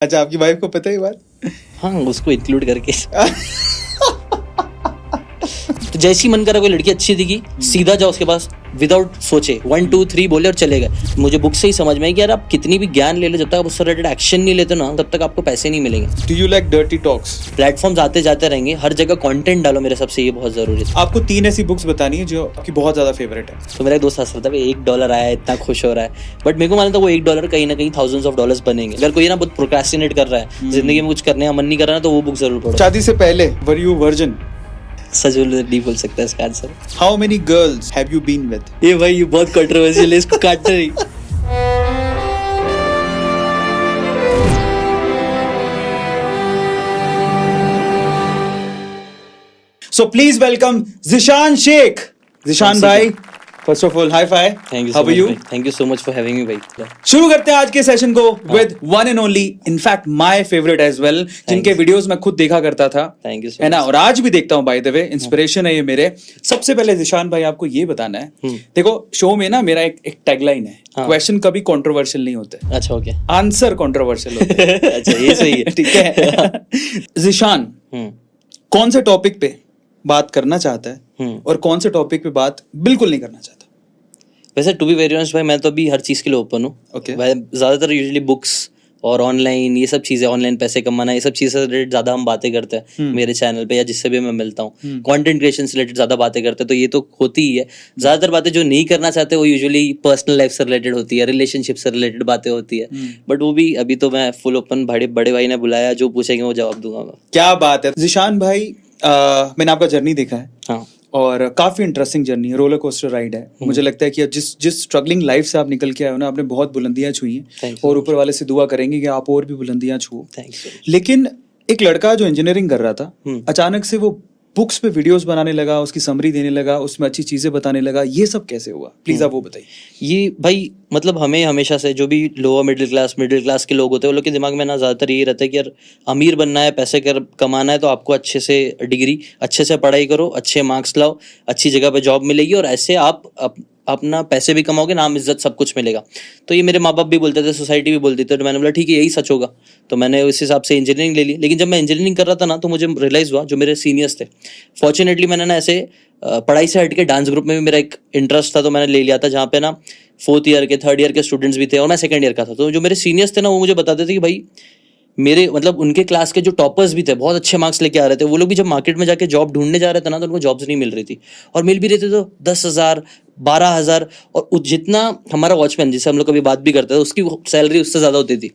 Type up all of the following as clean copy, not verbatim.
अच्छा, आपकी वाइफ को पता है ये बात? हाँ, उसको इंक्लूड करके तो जैसी मन करा कोई लड़की अच्छी दिखी, सीधा जाओ उसके पास विदाउट सोचे 1 2 3 बोले और चले गए। मुझे बुक से ही समझ में आई कि यार आप कितनी भी ज्ञान ले लो, जब तक आप उससे रिलेटेड एक्शन नहीं लेते ना, तब तक आपको पैसे नहीं मिलेंगे। Do you like dirty talks? Platforms आते जाते रहेंगे, हर जगह कंटेंट डालो, मेरे सबसे ये बहुत जरूरी है। आपको 3 ऐसी बुक्स बतानी है जो आपकी बहुत ज्यादा फेवरेट है। तो मेरा एक दोस्त हंस रहा था, $1 आया, इतना खुश हो रहा है, बट मेरे को मालूम था वो $1 कहीं ना कहीं थाउजेंड्स ऑफ डॉलर्स बनेंगे। अगर कोई ना बहुत प्रोक्रेस्टिनेट कर रहा है, जिंदगी में कुछ करने का मन नहीं कर रहा है, तो वो बुक जरूर पढ़ो। शादी से पहले वर यू वर्जिन? सच नहीं बोल सकता इसका answer. How many girls have you been with? ये भाई ये बहुत कंट्रोवर्शियल है, इसको काटना नहीं। So please welcome Zishan Sheikh. Zishan भाई, first of all, high five. Thank you How so are much you? भाई। Thank you so much for having me भाई। शुरू करते हैं आज के सेशन को with one and only, in fact my favorite as well, जिनके वीडियोस मैं खुद देखा करता था, Thank you so है ना, much। और आज भी देखता हूँ। बाय द वे इंस्पिरेशन है ये मेरे। सबसे पहले जिशान भाई आपको ये बताना है, देखो शो में ना मेरा एक टैगलाइन है, क्वेश्चन कभी कंट्रोवर्शियल नहीं होते, अच्छा ओके। आंसर कंट्रोवर्शियल होते हैं। अच्छा ये सही है। ठीक है। जिशान कौन से टॉपिक पे बात करना चाहता है और कौन से टॉपिक पे बात बिल्कुल नहीं करना चाहता? वैसे टू बी वेरी ऑनेस्ट भाई, मैं तो अभी हर चीज के लिए ओपन हूँ। Okay. मैं ज्यादातर यूजुअली बुक्स और ऑनलाइन ये सब चीजें, ऑनलाइन पैसे कमाना, ये सब चीजें से रिलेटेड ज्यादा हम बातें करते हैं मेरे चैनल पे, या जिससे भी मैं मिलता हूँ। कंटेंट क्रिएशन से रिलेटेड ज्यादा बातें करते हैं, तो ये तो होती ही है। ज्यादातर बातें जो नहीं करना चाहते वो यूजुअली पर्सनल लाइफ से रिलेटेड होती है, रिलेशनशिप से रिलेटेड बातें होती है। बट वो भी अभी तो मैं फुल ओपन, बड़े भाई ने बुलाया, जो पूछेंगे वो जवाब दूंगा मैं। क्या बात है जिशान भाई, मैंने आपका जर्नी देखा है। हाँ और काफी इंटरेस्टिंग जर्नी है, रोलर कोस्टर राइड है। मुझे लगता है कि अब जिस स्ट्रगलिंग लाइफ से आप निकल के आए हो ना, आपने बहुत बुलंदियां छुई हैं, Thank you और ऊपर वाले से दुआ करेंगे कि आप और भी बुलंदियां छुओ। थैंक्स। लेकिन एक लड़का जो इंजीनियरिंग कर रहा था, अचानक से वो बुक्स पे वीडियोस बनाने लगा, उसकी समरी देने लगा, उसमें अच्छी चीजें बताने लगा। ये सब कैसे हुआ? प्लीज आप वो बताइए। ये भाई मतलब हमें हमेशा से, जो भी लोअर मिडिल क्लास के लोग होते हैं, वो लोग के दिमाग में ना ज़्यादातर यही रहता है कि यार अमीर बनना है, पैसे कमाना है, तो आपको अच्छे से डिग्री, अच्छे से पढ़ाई करो, अच्छे मार्क्स लाओ, अच्छी जगह पे जॉब मिलेगी, और ऐसे आप अपना पैसे भी कमाओगे, नाम इज्जत सब कुछ मिलेगा। तो ये मेरे माँ बाप भी बोलते थे, सोसाइटी भी बोलती थी, तो मैंने बोला ठीक है यही सच होगा। तो मैंने उस हिसाब से इंजीनियरिंग ले ली। लेकिन जब मैं इंजीनियरिंग कर रहा था ना, तो मुझे रियलाइज़ हुआ, जो मेरे सीनियर्स थे, फॉर्चुनेटली मैंने ना ऐसे पढ़ाई से हट के डांस ग्रुप में भी मेरा एक इंटरेस्ट था, तो मैंने ले लिया था, जहाँ पे ना 4th ईयर के 3rd ईयर के स्टूडेंट्स भी थे, और मैं 2nd ईयर का था। तो जो मेरे सीनियर्स थे ना, वो मुझे बताते थे कि भाई मेरे मतलब उनके क्लास के जो टॉपर्स भी थे, बहुत अच्छे मार्क्स लेके आ रहे थे, वो लोग भी जब मार्केट में जाके जॉब ढूंढने जा रहे थे ना, तो उनको जॉब्स नहीं मिल रही थी, और मिल भी रहे थे तो 10,000 12,000, और जितना हमारा वॉचमैन जिससे हम लोग कभी बात भी करते थे, उसकी सैलरी उससे ज्यादा होती थी।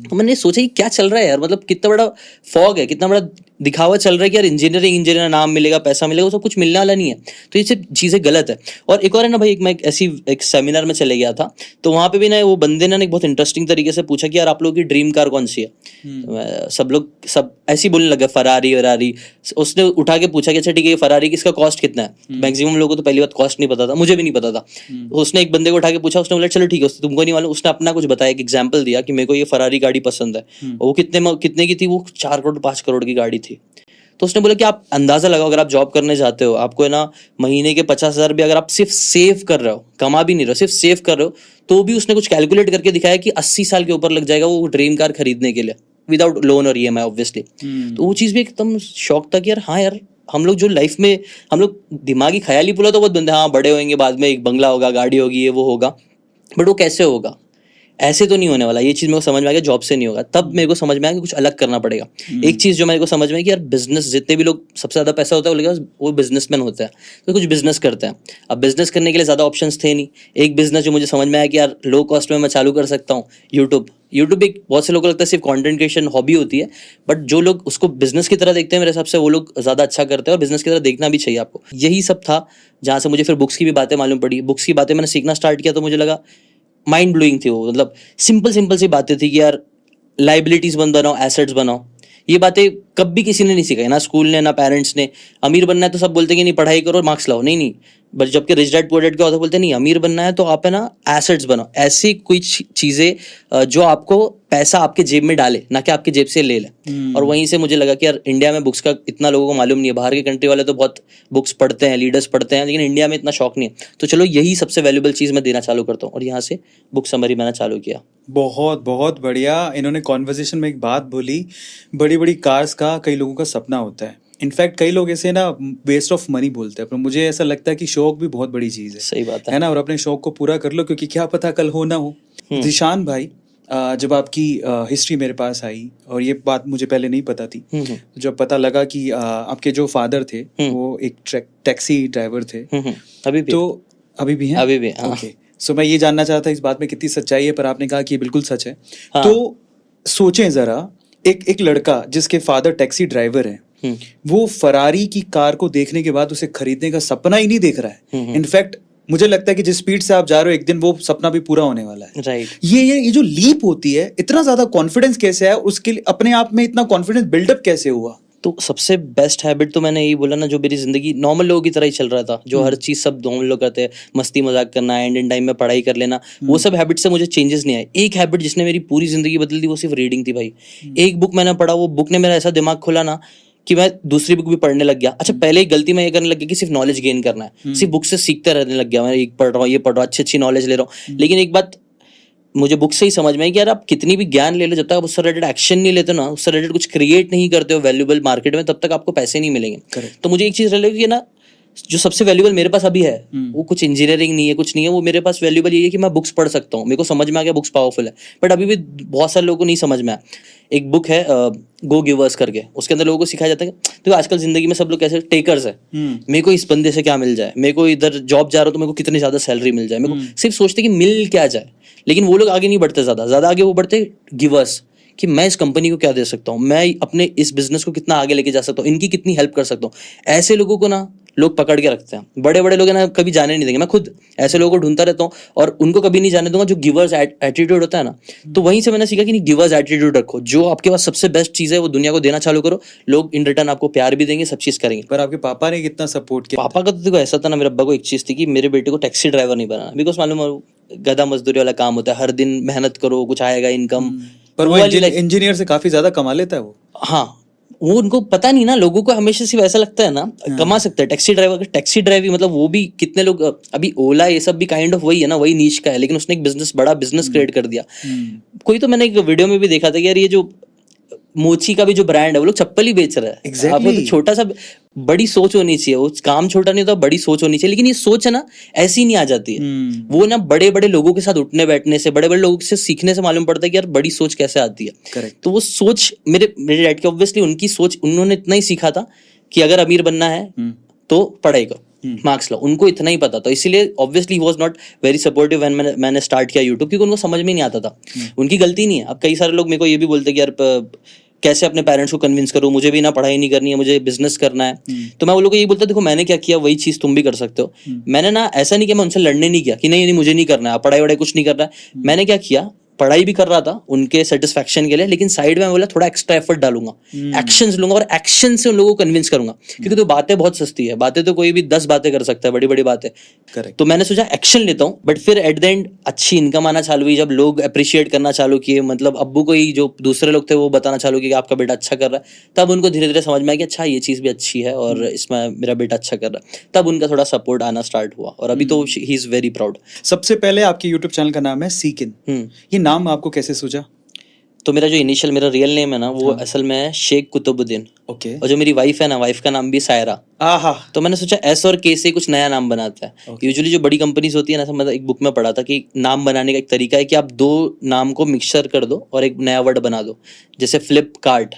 तो मैंने सोचा कि क्या चल रहा है यार, मतलब कितना बड़ा फॉग है, कितना बड़ा दिखावा चल रहा है कि यार इंजीनियर नाम मिलेगा, पैसा मिलेगा, वो सब कुछ मिलने वाला नहीं है। तो ये सब चीजें गलत है। और एक और है ना भाई, मैं एक सेमिनार में चले गया था, तो वहां पे भी ना वो बंदे ने एक बहुत इंटरेस्टिंग तरीके से पूछा कि यार आप लोगों की ड्रीम कार कौन सी है? सब लोग ऐसे ही बोलने लगे फरारी। उसने उठा के पूछा कि अच्छा ठीक है, फरारी की इसका कॉस्ट कितना है? मैक्सिमम लोगों को तो पहली बात कॉस्ट नहीं पता था, मुझे भी नहीं पता था। उसने एक बंदे को उठा के पूछा, उसने बोला चलो ठीक है, तुमको नहीं मालूम। उसने अपना कुछ बताया, एक एग्जाम्पल दिया कि मेरे को ये फरारी गाड़ी पसंद है, वो कितने की थी? वो 4 करोड़ 5 करोड़ की गाड़ी थी। तो उसने बोला कि आप अंदाजा लगाओ, अगर आप जॉब करने जाते हो, आपको है ना महीने के 50,000 भी अगर आप सिर्फ सेव कर रहे हो, कमा भी नहीं रहे हो, सिर्फ सेव कर रहे हो, तो भी उसने कुछ कैलकुलेट करके दिखाया कि 80 साल के ऊपर लग जाएगा वो ड्रीम कार खरीदने के लिए, विदाउट लोन और EMI ऑब्वियसली। तो वो चीज़ भी एकदम शौक था कि यार हाँ यार, हम लोग जो लाइफ में हम लोग दिमागी ख्याली पुला तो बहुत बंदे, हाँ बड़े होंगे, बाद में एक बंगला होगा, गाड़ी होगी, ये वो होगा, बट वो कैसे होगा? ऐसे तो नहीं होने वाला। ये चीज मेरे को समझ में आ गया, जॉब से नहीं होगा। तब मेरे को समझ में आया कि कुछ अलग करना पड़ेगा। एक चीज जो मेरे को समझ में आई कि यार बिजनेस, जितने भी लोग सबसे ज्यादा पैसा होता है वो बिजनेसमैन होते हैं, तो कुछ बिजनेस करते हैं। अब बिजनेस करने के लिए ज्यादा ऑप्शंस थे नहीं। एक बिजनेस जो मुझे समझ में आया कि यार लो कॉस्ट में मैं चालू कर सकता हूँ, यूट्यूब एक बहुत से लोगों को लगता है सिर्फ कंटेंट क्रिएशन हॉबी होती है, बट जो लोग उसको बिजनेस की तरह देखते हैं, मेरे हिसाब से वो लोग ज्यादा अच्छा करते हैं, और बिजनेस की तरह देखना भी चाहिए आपको। यही सब था जहाँ से मुझे फिर बुक्स की भी बातें मालूम पड़ी। बुक्स की बातें मैंने सीखना स्टार्ट किया, तो मुझे लगा माइंड ब्लोइंग थी वो। मतलब सिंपल सी बातें थी कि यार लाइबिलिटीज बंद बनाओ, एसेट्स बनाओ। ये बातें कभी किसी ने नहीं सिखाई, ना स्कूल ने, ना पेरेंट्स ने। अमीर बनना है तो सब बोलते हैं कि नहीं पढ़ाई करो, मार्क्स लाओ। नहीं, बट जबकि रिच डैड पुअर डैड के ऑथर बोलते हैं नहीं, अमीर बनना है तो आप है ना एसेट्स बनाओ, ऐसी कुछ चीजें जो आपको पैसा आपके जेब में डाले, ना कि आपके जेब से ले ले। और वहीं से मुझे लगा कि यार इंडिया में बुक्स का इतना लोगों को मालूम नहीं है, बाहर के कंट्री वाले तो बहुत बुक्स पढ़ते हैं, लीडर्स पढ़ते हैं, लेकिन इंडिया में इतना शौक नहीं है। तो चलो यही सबसे वैल्यूएबल चीज मैं देना चालू करता हूँ, और यहाँ से बुक समरी मैंने चालू किया। बहुत बहुत बढ़िया। इन्होंने कॉन्वर्सेशन में एक बात बोली, बड़ी बड़ी कार्स का कई लोगों का सपना होता है। इनफैक्ट कई लोग ऐसे ना वेस्ट ऑफ मनी बोलते हैं, पर मुझे ऐसा लगता है कि शौक भी बहुत बड़ी चीज़ है। सही बात है ना, और अपने शौक को पूरा कर लो, क्योंकि क्या पता कल हो ना हो। दिशान भाई, जब आपकी हिस्ट्री मेरे पास आई, और ये बात मुझे पहले नहीं पता थी, जब पता लगा कि आपके जो फादर थे वो एक टैक्सी ड्राइवर थे, अभी भी, तो अभी भी हैं? अभी भी, हाँ। ओके, सो मैं ये जानना चाहता इस बात में कितनी सच्चाई है, पर आपने कहा कि ये बिल्कुल सच है। तो सोचें जरा, एक लड़का जिसके फादर टैक्सी ड्राइवर हैं, वो फरारी की कार को देखने के बाद उसे खरीदने का सपना ही नहीं देख रहा है। इनफैक्ट मुझे लगता है कि जिस स्पीड से आप जा रहे हो, एक दिन वो सपना भी पूरा होने वाला है। राइट। ये जो लीप होती है, इतना ज्यादा कॉन्फिडेंस कैसे है उसके लिए, अपने आप में इतना कॉन्फिडेंस बिल्डअप कैसे हुआ? तो सबसे बेस्ट हैबिट तो मैंने यही बोला ना, जो मेरी जिंदगी नॉर्मल लोगों की तरह ही चल रहा था, जो हर चीज सब नॉर्मल लोग करते हैं, मस्ती मजाक करना, एंड इन टाइम में पढ़ाई कर लेना, वो सब हैबिट से मुझे चेंजेस नहीं आए। एक हैबिट जिसने मेरी पूरी जिंदगी बदल दी, वो सिर्फ रीडिंग थी भाई। एक बुक मैंने पढ़ा, वो बुक ने मेरा ऐसा दिमाग खोला ना कि मैं दूसरी बुक भी पढ़ने लग गया। अच्छा, पहले एक गलती मैं ये करने लग गया कि सिर्फ नॉलेज गेन करना है, सिर्फ बुक से सीखते रहने लग गया। मैं एक पढ़ रहा हूँ, ये पढ़ रहा हूँ, अच्छी अच्छी नॉलेज ले रहा हूँ, लेकिन एक बात मुझे बुक से ही समझ में आई कि यार आप कितनी भी ज्ञान ले लो, जब तक आप उससे रिलेटेड एक्शन नहीं लेते ना, उससे रिलेटेड कुछ क्रिएट नहीं करते हो वैल्यूएबल मार्केट में, तब तक आपको पैसे नहीं मिलेंगे। तो मुझे एक चीज रियलाइज की ना, जो सबसे वैल्यूएबल मेरे पास अभी है वो कुछ इंजीनियरिंग नहीं है, कुछ नहीं है, वो मेरे पास वैल्यूएबल ये है कि मैं बुक्स पढ़ सकता हूँ। मेरे को समझ में आ गया बुक्स पावरफुल है, बट अभी भी बहुत सारे लोगों को नहीं समझ में आया। एक बुक है गो गिवर्स करके, उसके अंदर लोगों को सिखाया जाता है तो आजकल जिंदगी में सब लोग कैसे टेकर्स है, मेरे को इस बंदे से क्या मिल जाए, मेरे को इधर जॉब जा रहा हूँ तो मेरे को कितनी ज्यादा सैलरी मिल जाए, मेरे को सिर्फ सोचते कि मिल क्या जाए। लेकिन वो लोग आगे नहीं बढ़ते, ज्यादा आगे वो बढ़ते गिवर्स, कि मैं इस कंपनी को क्या दे सकता हूँ, मैं अपने इस बिजनेस को कितना आगे लेके जा सकता हूँ, इनकी कितनी हेल्प कर सकता हूँ। ऐसे लोगों को ना लोग पकड़ के रखते हैं, बड़े बड़े लोग ना कभी जाने नहीं देंगे। मैं खुद ऐसे लोगों को ढूंढता रहता हूँ और उनको कभी नहीं जाने दूंगा, जो गिवर्स एटीट्यूड होता है ना। तो वहीं से मैंने सीखा कि नहीं, गिवर्स एटीट्यूड रखो, जो आपके पास सबसे बेस्ट चीज है वो दुनिया को देना चालू करो, लोग इन रिटर्न आपको प्यार भी देंगे, सब चीज करेंगे। पर आपके पापा ने कितना सपोर्ट किया? पापा का तो देखो ऐसा था ना, मेरे अब्बा को एक चीज थी कि मेरे बेटे को टैक्सी ड्राइवर नहीं बनाना, बिकॉज मालूम है गधा मजदूरी वाला काम होता है, हर दिन मेहनत करो, कुछ आएगा इनकम। पर वो इंजीनियर से काफी ज्यादा कमा लेता है वो। हाँ, वो उनको पता नहीं ना, लोगों को हमेशा सिर्फ ऐसा लगता है ना कमा सकता है टैक्सी ड्राइवर। टैक्सी ड्राइवर मतलब वो भी कितने लोग, अभी ओला ये सब भी काइंड ऑफ वही है ना, वही नीश का है, लेकिन उसने एक बिजनेस, बड़ा बिजनेस क्रिएट कर दिया। कोई तो मैंने एक वीडियो में भी देखा था कि यार ये जो मोची का भी जो ब्रांड है वो लोग चप्पल ही बेच रहा है। Exactly. आपको तो छोटा सा, बड़ी सोच होनी चाहिए, वो काम छोटा नहीं होता, बड़ी सोच होनी चाहिए। लेकिन ये सोच है ना ऐसी नहीं आ जाती है, वो ना बड़े बड़े लोगों के साथ उठने बैठने से, बड़े बड़े लोगों से सीखने से मालूम पड़ता है कि यार बड़ी सोच कैसे आती है। Correct. तो वो सोच मेरे डैड की, ऑब्वियसली उनकी सोच, उन्होंने इतना ही सीखा था कि अगर अमीर बनना है तो पढ़ाई करो, मार्क्स लो, उनको इतना ही पता था। इसीलिए obviously he was not very supportive when मैंने स्टार्ट किया यूट्यूब, क्योंकि उनको समझ में नहीं आता था। उनकी गलती नहीं है। अब कई सारे लोग मेरे को ये भी बोलते कि यार कैसे अपने पेरेंट्स को कन्विंस करूं, मुझे भी ना पढ़ाई नहीं करनी है, मुझे बिजनेस करना है। तो मैं वो लोगों को यही बोलता, देखो मैंने क्या किया वही चीज तुम भी कर सकते हो। मैंने ना ऐसा नहीं किया, मैं उनसे लड़ने नहीं किया कि नहीं मुझे नहीं करना है, पढ़ाई वढ़ाई कुछ नहीं करना है। मैंने क्या किया, पढ़ाई भी कर रहा था उनके सेटिस्फेक्शन के लिए, लेकिन साइड में बोला थोड़ा एक्स्ट्रा एफर्ट डालूंगा, एक्शंस लूंगा और एक्शन से उन लोगों को कन्विंस करूंगा। क्योंकि तो बातें बहुत सस्ती है, बातें तो कोई भी 10 बातें कर सकता है, बड़ी बड़ी बातें। करेक्ट। तो मैंने सोचा एक्शन लेता हूँ, बट फिर एट द एंड अच्छी इनकम आना चालू हुई, जब लोग अप्रिशिएट करना चालू किए, मतलब अब्बू को ही जो दूसरे लोग थे वो बताना चालू किए कि आपका बेटा अच्छा कर रहा है, तब उनको धीरे धीरे समझ में आया कि अच्छा ये चीज भी अच्छी है और इसमें मेरा बेटा अच्छा कर रहा है। तब उनका थोड़ा सपोर्ट आना स्टार्ट हुआ और अभी तो ही इज वेरी प्राउड। सबसे पहले आपके यूट्यूब चैनल का नाम है सीकिन, ये नाम आपको कैसे सूझा? तो मेरा जो इनिशियल मेरा रियल नेम है ना, वो असल में है शेख कुतुबुद्दीन। ओके। और जो मेरी वाइफ है ना, वाइफ का नाम भी सायरा। आहा। तो मैंने सोचा एस और के से कुछ नया नाम बनाता है। यूजुअली जो बड़ी कंपनीज होती है ना, मतलब एक बुक में पढ़ा था कि नाम बनाने का एक तरीका है कि आप 2 नाम को मिक्सचर कर दो और एक नया वर्ड बना दो, जैसे फ्लिपकार्ट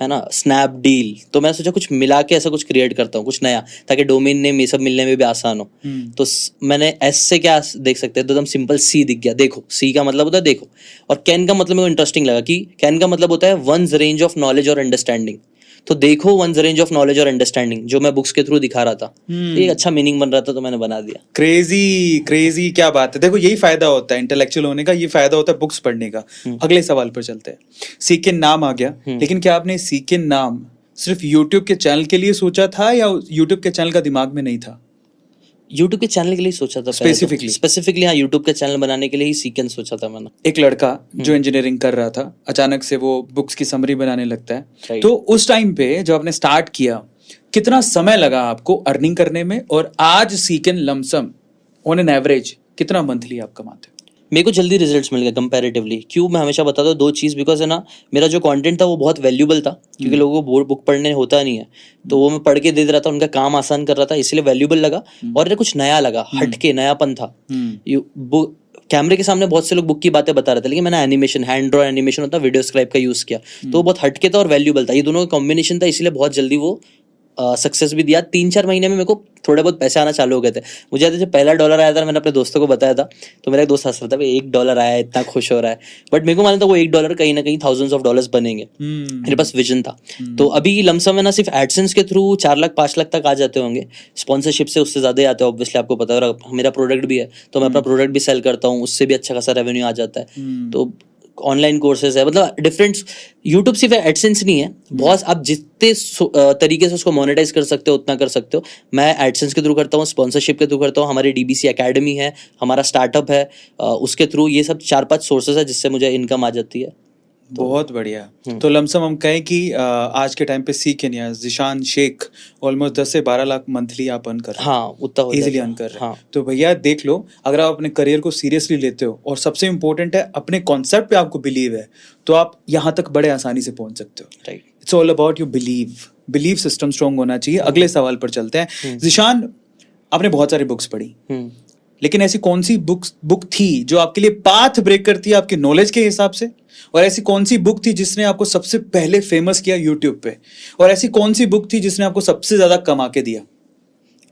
है ना, स्नैपडील। तो मैंने सोचा कुछ मिला के ऐसा कुछ क्रिएट करता हूँ, कुछ नया, ताकि डोमेन नेम ये सब मिलने में भी आसान हो। तो मैंने एस से क्या देख सकते हैं, तो एकदम सिंपल सी दिख गया, देखो। सी का मतलब होता है देखो, और कैन का मतलब मेरे को इंटरेस्टिंग लगा कि कैन का मतलब होता है वंस रेंज ऑफ नॉलेज और अंडरस्टैंडिंग। तो देखो वंस रेंज ऑफ नॉलेज और अंडरस्टैंडिंग, जो मैं बुक्स के थ्रू दिखा रहा था, तो एक अच्छा मीनिंग बन रहा था, तो मैंने बना दिया। क्रेजी क्या बात है। देखो यही फायदा होता है इंटेलेक्चुअल होने का, ये फायदा होता है बुक्स पढ़ने का। अगले सवाल पर चलते हैं। सीकिन नाम आ गया, लेकिन क्या आपने सीकिन नाम सिर्फ यूट्यूब के चैनल के लिए सोचा था या यूट्यूब के चैनल का दिमाग में नहीं था? यूट्यूब के चैनल के लिए ही सोचा था स्पेसिफिकली। हाँ, यूट्यूब का चैनल बनाने के लिए ही सीक्वेंस सोचा था मैंने। एक लड़का जो इंजीनियरिंग कर रहा था, अचानक से वो बुक्स की समरी बनाने लगता है, Right. तो उस टाइम पे जब आपने स्टार्ट किया, कितना समय लगा आपको अर्निंग करने में, और आज सीकन लमसम ऑन एन एवरेज कितना मंथली आप कमाते हो? मेरे को जल्दी रिजल्ट्स मिल गए कंपैरेटिवली। क्यों? मैं हमेशा बताता हूँ दो चीज़, बिकॉज है ना, मेरा जो कंटेंट था वो बहुत वैल्यूबल था, क्योंकि लोगों को बुक पढ़ने होता नहीं है, तो वो मैं पढ़ के दे रहा था, उनका काम आसान कर रहा था, इसलिए वैल्यूबल लगा। और कुछ नया लगा, हटके नयापन था। कैमरे के सामने बहुत से लोग बुक की बातें बता रहे थे, लेकिन मैंने एनिमेशन, हैंड ड्रॉ एनिमेशन होता है, वीडियो स्क्राइब का यूज़ किया, तो वो बहुत हटके था और वैल्यूबल था। ये दोनों का कॉम्बिनेशन था, इसलिए बहुत जल्दी वो सक्सेस भी दिया। 3-4 महीने में मेरे को थोड़े बहुत पैसे आना चालू हो गए थे। मुझे याद है जब पहला $1 आया था, मैंने अपने दोस्तों को बताया था, तो मेरा एक दोस्त हंस रहा था, भाई $1 आया है, इतना खुश हो रहा है। बट मेरे को मालूम था वो $1 कहीं ना कहीं थाउजेंड्स ऑफ डॉलर्स बनेंगे। मेरे पास विजन था। तो अभी लमसम में ना सिर्फ एडसेंस के थ्रू 4 लाख 5 लाख तक आ जाते होंगे, स्पॉन्सरशिप से उससे ज्यादा ही आते हैं, ऑब्वियसली आपको पता है। मेरा प्रोडक्ट भी है, तो मैं अपना प्रोडक्ट भी सेल करता हूँ, उससे भी अच्छा खासा रेवेन्यू आ जाता है। तो ऑनलाइन कोर्सेज है, मतलब डिफरेंट। यूट्यूब सिर्फ एडसेंस नहीं है, बहुत आप जितने तरीके से उसको मोनेटाइज कर सकते हो उतना कर सकते हो। मैं एडसेंस के थ्रू करता हूँ, स्पॉन्सरशिप के थ्रू करता हूँ, हमारी डीबीसी एकेडमी है, हमारा स्टार्टअप है, उसके थ्रू ये सब 4-5 सोर्सेज है जिससे मुझे इनकम आ जाती है। बहुत बढ़िया। तो लमसम हम कहें कि आज के टाइम पे सीकन या ज़ीशान शेख ऑलमोस्ट 10 से 12 लाख मंथली आप अर्न कर रहे हैं। हाँ, उतना हो इजीली अर्न कर रहे हैं। तो भैया देख लो, अगर आप अपने करियर को सीरियसली लेते हो और सबसे इंपॉर्टेंट है अपने कॉन्सेप्ट पे आपको बिलीव है, तो आप यहाँ तक बड़े आसानी से पहुंच सकते हो। Right, it's all about your believe system strong होना चाहिए। अगले सवाल पर चलते हैं। ज़ीशान, आपने बहुत सारी बुक्स पढ़ी, लेकिन ऐसी कौन सी बुक थी जो आपके लिए पाथ ब्रेक करती है आपके नॉलेज के हिसाब से, और ऐसी कौन सी बुक थी जिसने आपको सबसे पहले फेमस किया यूट्यूब पे, और ऐसी कौन सी बुक थी जिसने आपको सबसे ज्यादा कमा के दिया?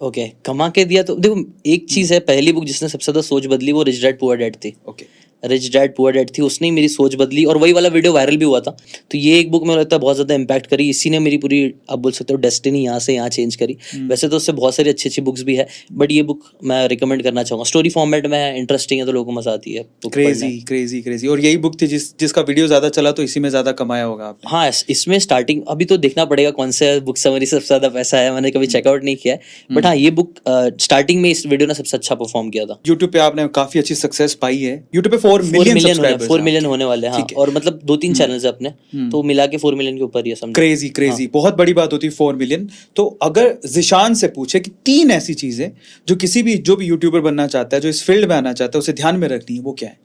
ओके, कमा के दिया तो देखो, एक चीज है, पहली बुक जिसने सबसे ज्यादा सोच बदली वो रिच डैड पुअर डैड थी। Okay, rich dad poor dad थी, उसने ही मेरी सोच बदली, और वही वाला वीडियो वायरल भी हुआ था। तो ये एक बुक मुझे लगता है बहुत ज्यादा इम्पैक्ट करी, इसी ने मेरी पूरी, आप बोल सकते हो, डेस्टिनी यहाँ से यहाँ चेंज करी। वैसे तो उससे बहुत सारी अच्छी अच्छी बुक्स भी है, बट ये बुक मैं रिकमेंड करना चाहूंगा। स्टोरी फॉर्मेट में है, इंटरेस्टिंग है, तो लोगों को मजा आती है। क्रेजी। और यही बुक थी जिसका वीडियो ज्यादा चला, तो इसी में ज्यादा कमाया होगा आपने। हाँ, इसमें स्टार्टिंग अभी तो देखना पड़ेगा कौन से बुक समरी सबसे ज्यादा पैसा है, मैंने कभी चेकआउट नहीं किया है, बट हाँ, ये बुक स्टार्टिंग में इस वीडियो ने सबसे अच्छा परफॉर्म किया था। यूट्यूब पे आपने काफी अच्छी सक्सेस पाई है। यूट्यूब पे 4 मिलियन होने वाले हैं। हाँ, और मतलब 2-3 चैनल्स है अपने, तो मिला के 4 मिलियन के ऊपर ही है। क्रेजी। बहुत बड़ी बात होती है 4 मिलियन। तो अगर ज़ीशान से पूछे कि 3 ऐसी चीजें जो जो भी यूट्यूबर बनना चाहता है, जो इस फील्ड में आना चाहता है, उसे ध्यान में रखनी है, वो क्या है?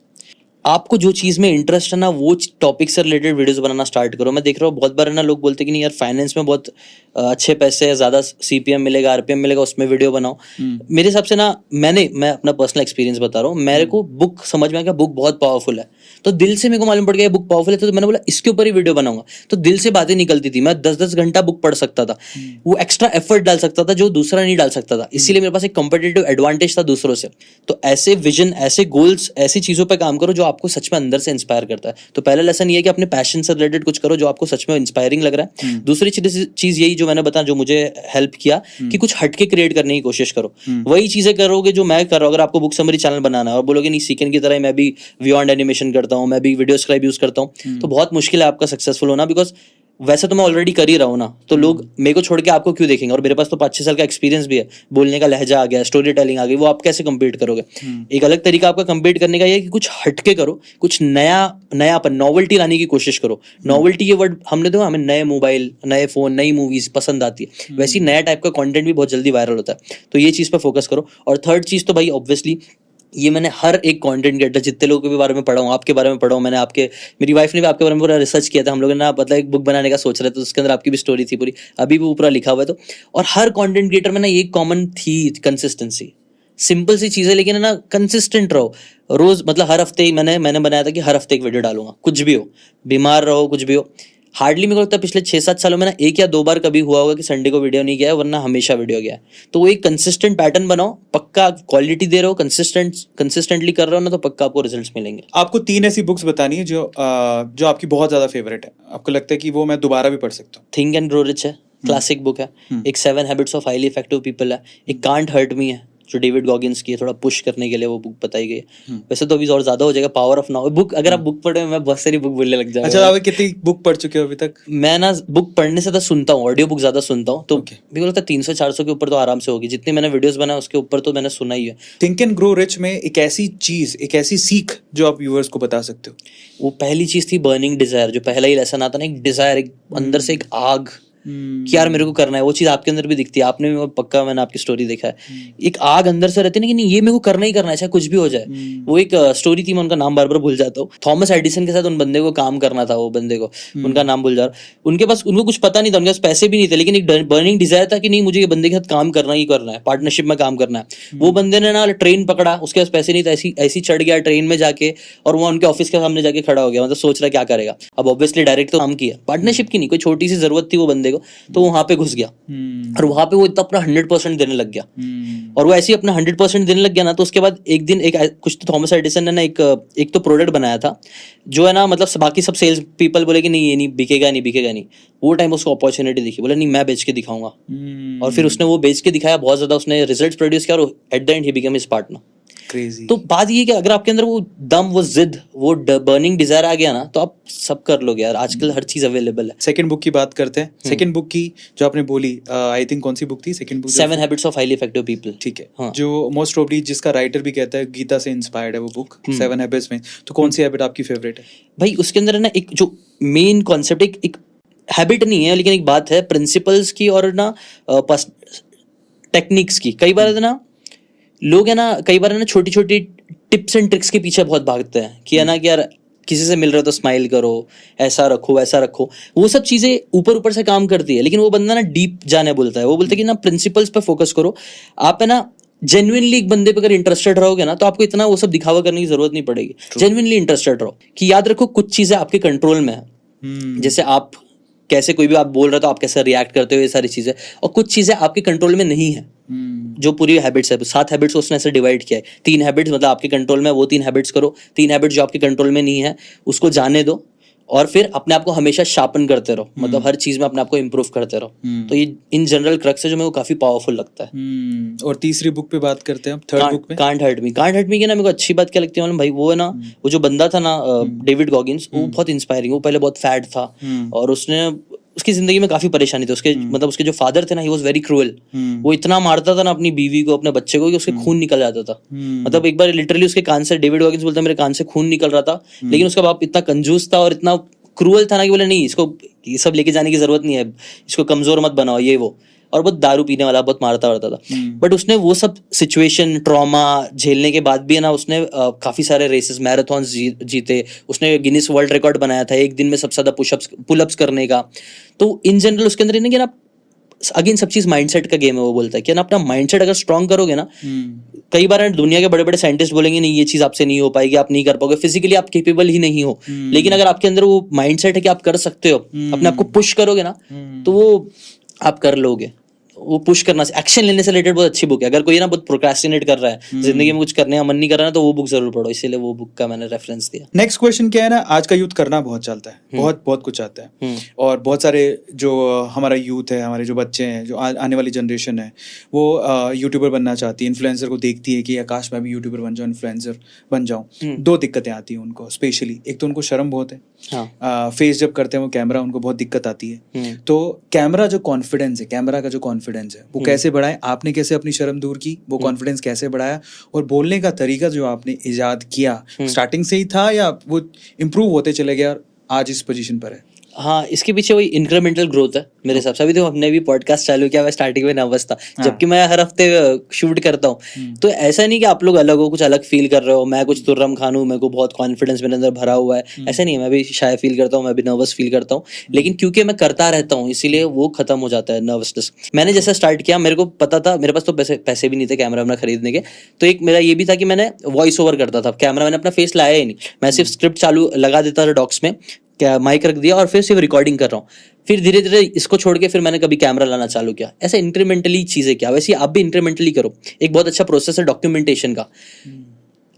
आपको जो चीज में इंटरेस्ट है ना, वो टॉपिक से रिलेटेड वीडियोस बनाना स्टार्ट करो। मैं देख रहा हूँ बहुत बार है ना, लोग बोलते हैं कि नहीं यार, फाइनेंस में बहुत अच्छे पैसे है, ज्यादा सीपीएम मिलेगा, आरपीएम मिलेगा, उसमें वीडियो बनाओ। मेरे हिसाब से ना, मैं अपना पर्सनल एक्सपीरियंस बता रहा हूँ, मेरे को बुक समझ में आ गया, बुक बहुत पावरफुल है, तो दिल से मेरे को मालूम पड़ गया बुक पावरफुल है, तो मैंने बोला इसके ऊपर ही वीडियो बनाऊंगा। तो दिल से बातें निकलती थी, मैं 10-10 घंटा बुक पढ़ सकता था, वो एक्स्ट्रा एफर्ट डाल सकता था जो दूसरा नहीं डाल सकता था, इसीलिए मेरे पास एक कॉम्पिटिटिव एडवांटेज था दूसरों से। तो ऐसे विजन, ऐसे गोल्स, ऐसी चीजों पर काम करो जो आपको सच में अंदर से इंस्पायर करता है। तो पहला लेसन ये है कि अपने पैशन से रिलेटेड कुछ करो जो आपको सच में इंस्पायरिंग लग रहा है। दूसरी चीज यही जो मैंने बताया, जो मुझे हेल्प किया, कि कुछ हटके क्रिएट करने की कोशिश करो। वही चीजें करोगे जो मैं कर रहा हूँ। अगर आपको बुक समरी चैनल बनाना है और बोलोगे नहीं सीकन की तरह मैं भी बियॉन्ड एनिमेशन करता हूँ, मैं भी वीडियो स्क्राइब यूज करता हूँ, तो बहुत मुश्किल है आपका सक्सेसफुल होना, बिकॉज वैसे तो मैं ऑलरेडी कर ही रहा हूँ ना, तो लोग मेरे को छोड़ के आपको क्यों देखेंगे? और मेरे पास तो 5-6 साल का एक्सपीरियंस भी है, बोलने का लहजा आ गया, स्टोरी टेलिंग आ गई, वो आप कैसे कम्पीट करोगे? एक अलग तरीका आपका कम्पीट करने का ये है कि कुछ हटके करो, कुछ नयापन, नॉवेल्टी लाने की कोशिश करो। नॉवेल्टी ये वर्ड हमने देखा, हमें नए मोबाइल, नए फोन, नई मूवीज पसंद आती है, वैसी नया टाइप का कंटेंट भी बहुत जल्दी वायरल होता है, तो ये चीज पर फोकस करो। और थर्ड चीज तो भाई ऑब्वियसली, ये मैंने हर एक कंटेंट क्रिएटर, जितने लोगों के बारे में पढ़ा हूँ, आपके बारे में पढ़ा हूँ, मैंने मेरी वाइफ ने भी आपके बारे में पूरा रिसर्च किया था। हम लोग ना मतलब एक बुक बनाने का सोच रहे थे, तो उसके अंदर आपकी भी स्टोरी थी पूरी, अभी भी पूरा लिखा हुआ है। तो और हर कंटेंट क्रिएटर में ना ये कॉमन थी, कंसिस्टेंसी। सिंपल सी चीजें, लेकिन है ना, कंसिस्टेंट रहो रोज, मतलब हर हफ्ते ही मैंने बनाया था कि हर हफ्ते एक वीडियो डालूंगा, कुछ भी हो, बीमार रहो, कुछ भी हो। हार्डली मेरे को लगता है पिछले 6-7 सालों में ना 1 या 2 बार कभी हुआ होगा कि संडे को वीडियो नहीं गया है, वरना हमेशा वीडियो गया है। तो वो एक कंसिस्टेंट पैटर्न बनाओ, पक्का क्वालिटी दे रहे हो, कंसिस्टेंटली कर रहे हो ना, तो पक्का आपको रिजल्ट्स मिलेंगे। आपको 3 ऐसी बुक्स बतानी है जो आपकी बहुत ज्यादा फेवरेट है, आपको लगता है कि वो मैं दोबारा भी पढ़ सकता हूँ। थिंक एंड ग्रो रिच है, क्लासिक बुक है। एक 7 habits of highly effective people है। एक कांट हर्ट मी है, जो डेविड गॉगिन्स की है, थोड़ा पुश करने के लिए वो बुक बताई गई है। वैसे तो अभी और ज्यादा हो जाएगा, पावर ऑफ नाउ बुक, अगर आप बुक पढ़े, मैं बहुत सारी बुक बोलने लग जाऊंगा। अच्छा, आप कितनी बुक पढ़ चुके हो अभी तक? मैं ना बुक पढ़ने से तो सुनता हूँ, ऑडियो बुक ज्यादा सुनता हूँ, तो मेरे को लगता है 300-400 के ऊपर तो आराम से होगी। जितनी मैंने वीडियोस बनाए उसके ऊपर तो मैंने सुना ही है। थिंक एंड ग्रो रिच में एक ऐसी चीज, एक ऐसी सीख जो आप व्यूअर्स को बता सकते हो? वो पहली चीज थी बर्निंग डिजायर, जो पहला ही लेसन आता ना, एक डिजायर, एक अंदर से एक आग कि यार मेरे को करना है। वो चीज आपके अंदर भी दिखती है, आपने भी, पक्का मैंने आपकी स्टोरी देखा है, एक आग अंदर से रहती है ना कि नहीं ये मेरे को करना ही करना है, चाहे कुछ भी हो जाए। वो एक स्टोरी थी, मैं उनका नाम बार बार भूल जाता हूँ, थॉमस एडिसन के साथ उन बंदे को काम करना था, वो बंदे को उनका नाम भूल जा रहा, उनके पास, उनको कुछ पता नहीं था, उनके पास पैसे भी नहीं थे, लेकिन एक बर्निंग डिजायर था कि नहीं मुझे ये बंदे के साथ काम करना ही करना है, पार्टनरशिप में काम करना है। वो बंदे ने ना ट्रेन पकड़ा, उसके पास पैसे नहीं थे, ऐसी चढ़ गया ट्रेन में जाके, और वो उनके ऑफिस के सामने जाके खड़ा हो गया, मतलब सोच रहा क्या करेगा। अब ऑब्वियसली डायरेक्ट तो काम किया, पार्टनरशिप की नहीं, कोई छोटी सी जरूरत थी वो बंदे को, तो वहां पे घुस गया और वहां पे वो इतना अपना 100% देने लग गया। और वो ऐसे ही अपना 100% देने लग गया ना, तो उसके बाद एक दिन कुछ तो थॉमस एडिसन ने ना एक तो प्रोडक्ट बनाया था जो है ना, मतलब बाकी सब सेल्स पीपल बोले कि नहीं ये नहीं बिकेगा, नहीं बिकेगा नहीं। वो टाइम उसको अपॉर्चुनिटी दिखी, बोला नहीं मैं बेच के दिखाऊंगा, और फिर उसने वो बेच के दिखाया, बहुत ज्यादा उसने रिजल्ट प्रोड्यूस किया, और at the and he become his partner. Crazy. तो बात ये कि अगर आपके अंदर वो दम, वो जिद, वो बर्निंग डिजायर आ गया ना, तो आप सब कर लोगे यार। आजकल हर चीज अवेलेबल है। सेकंड बुक की बात करते हैं। सेकंड बुक की जो आपने बोली, आई थिंक कौन सी बुक थी second book? 7 habits of highly effective people. ठीक है। हाँ। जो मोस्ट प्रोबब्ली जिसका राइटर भी कहता है गीता से इंस्पायर्ड है वो बुक, 7 हैबिट्स में। तो कौन सी हैबिट आपकी फेवरेट है? भाई उसके अंदर है ना एक जो मेन कॉन्सेप्ट, एक हैबिट नहीं है, लेकिन एक बात है प्रिंसिपल्स की और ना टेक्निक्स की। कई बार है ना लोग है ना, कई बार है ना छोटी छोटी टिप्स एंड ट्रिक्स के पीछे बहुत भागते हैं कि है ना कि यार किसी से मिल रहे हो तो स्माइल करो, ऐसा रखो वैसा रखो। वो सब चीजें ऊपर ऊपर से काम करती है, लेकिन वो बंदा ना डीप जाने बोलता है। वो बोलता है कि ना प्रिंसिपल्स पे फोकस करो। आप है ना जेन्युइनली एक बंदे पे अगर इंटरेस्टेड रहोगे ना, तो आपको इतना वो सब दिखावा करने की जरूरत नहीं पड़ेगी। जेन्युइनली इंटरेस्टेड रहो कि याद रखो कुछ चीजें आपके कंट्रोल में है। जैसे आप कैसे, कोई भी आप बोल रहे हो तो आप कैसे रिएक्ट करते हो, ये सारी चीजें। और कुछ चीजें आपके कंट्रोल में नहीं है। जो पूरी हैबिट्स है, 7 हैबिट्स उसने ऐसे डिवाइड किया है। 3 हैबिट्स मतलब आपके कंट्रोल में, वो 3 हैबिट्स करो। 3 हैबिट्स जो आपके कंट्रोल में नहीं है उसको जाने दो, और फिर अपने आप को हमेशा शार्पन करते रहो, मतलब हर चीज में अपने आप को इम्प्रूव करते रहो। तो ये इन जनरल क्रक्स है जो मेरे को काफी पावरफुल लगता है। और तीसरी बुक पे बात करते हैं, थर्ड बुक पे can't hurt me. Can't hurt me की ना मेरे को अच्छी बात क्या लगती है मालूम भाई, वो है ना वो जो बंदा था ना डेविड गॉगिन्स, वो बहुत इंस्पायरिंग। वो पहले बहुत फैट था और उसने, उसकी जिंदगी में काफी परेशानी थी। उसके मतलब उसके जो फादर थे ना, ही वाज वेरी क्रूअल। वो इतना मारता था ना अपनी बीवी को, अपने बच्चे को, कि उसके खून निकल जाता था। मतलब एक बार लिटरली उसके कान से, डेविड गॉगिन्स बोलता है मेरे कान से खून निकल रहा था, लेकिन उसका बाप इतना कंजूस था और इतना क्रूअल था ना कि बोले नहीं इसको ये सब लेके जाने की जरूरत नहीं है, इसको कमजोर मत बनाओ ये वो। और बहुत दारू पीने वाला, बहुत मारता वारता था। बट उसने वो सब सिचुएशन, ट्रॉमा झेलने के बाद भी है ना, उसने काफी सारे रेसेस, मैराथन जीते। उसने गिनीज वर्ल्ड रिकॉर्ड बनाया था एक दिन में सबसे ज्यादा पुलअप्स करने का। तो इन जनरल उसके अंदर ना अगेन सब चीज माइंडसेट का गेम है। वो बोलता है कि ना अपना माइंडसेट अगर स्ट्रांग करोगे ना, कई बार दुनिया के बड़े बड़े साइंटिस्ट बोलेंगे नहीं ये चीज आपसे नहीं हो पाएगी, आप नहीं कर पाओगे, फिजिकली आप केपेबल ही नहीं हो। लेकिन अगर आपके अंदर वो माइंडसेट है कि आप कर सकते हो, अपने आप को पुश करोगे ना, तो वो आप कर लोगे। वो पुश करना, एक्शन लेने से रिलेटेड बहुत अच्छी बुक है। अगर कोई ना बहुत प्रोक्रेस्टिनेट कर रहा है, जिंदगी में कुछ करने का मन नहीं कर रहा है, तो वो बुक जरूर पढ़ो। इसीलिए वो बुक का मैंने रेफरेंस दिया। नेक्स्ट क्वेश्चन क्या है ना, आज का यूथ करना बहुत चलता है, बहुत बहुत कुछ आता है। और बहुत सारे जो हमारा यूथ है, हमारे जो बच्चे हैं, जो आने वाली जनरेशन है, वो यूट्यूबर बनना चाहती है, इन्फ्लुएंसर को देखती है कि आकाश मैं भी यूट्यूबर बन जाऊँ, इन्फ्लुएंसर बन जाऊँ। 2 दिक्कतें आती हैं उनको स्पेशली। एक तो उनको शर्म बहुत है, फेस जब करते हैं वो कैमरा, उनको बहुत दिक्कत आती है। तो कैमरा जो कॉन्फिडेंस है, कैमरा का जो कॉन्फिडेंस है, वो कैसे बढ़ाएं? आपने कैसे अपनी शर्म दूर की, वो कॉन्फिडेंस कैसे बढ़ाया? और बोलने का तरीका जो आपने इजाद किया, स्टार्टिंग से ही था या वो इम्प्रूव होते चले गया और आज इस पोजीशन पर है? हाँ, इसके पीछे वही इंक्रीमेंटल ग्रोथ है मेरे हिसाब से। अभी तो हमने भी पॉडकास्ट चालू किया, मैं स्टार्टिंग में नर्वस था, जबकि मैं हर हफ्ते शूट करता हूँ। तो ऐसा नहीं कि आप लोग अलग हो, कुछ अलग फील कर रहे हो, मैं कुछ तुर्रम खान हूँ, मेरे को बहुत कॉन्फिडेंस मेरे अंदर भरा हुआ है, ऐसा नहीं है। मैं भी शाय फील करता हूँ, मैं भी नर्वस फील करता हूँ, लेकिन क्योंकि मैं करता रहता हूँ इसीलिए वो खत्म हो जाता है नर्वसनेस। मैंने जैसे स्टार्ट किया, मेरे को पता था, मेरे पास तो पैसे भी नहीं थे कैमरा वैमरा खरीदने के, तो एक मेरा ये भी था कि मैंने वॉइस ओवर करता था। कैमरा मैंने अपना फेस लाया ही नहीं, मैं सिर्फ स्क्रिप्ट चालू लगा देता था डॉक्स में, क्या माइक रख दिया और फिर सिर्फ रिकॉर्डिंग कर रहा हूँ। फिर धीरे धीरे इसको छोड़ के फिर मैंने कभी कैमरा लाना चालू किया। ऐसे इंक्रीमेंटली चीजें किया, वैसे आप भी इंक्रीमेंटली करो। एक बहुत अच्छा प्रोसेस है डॉक्यूमेंटेशन का।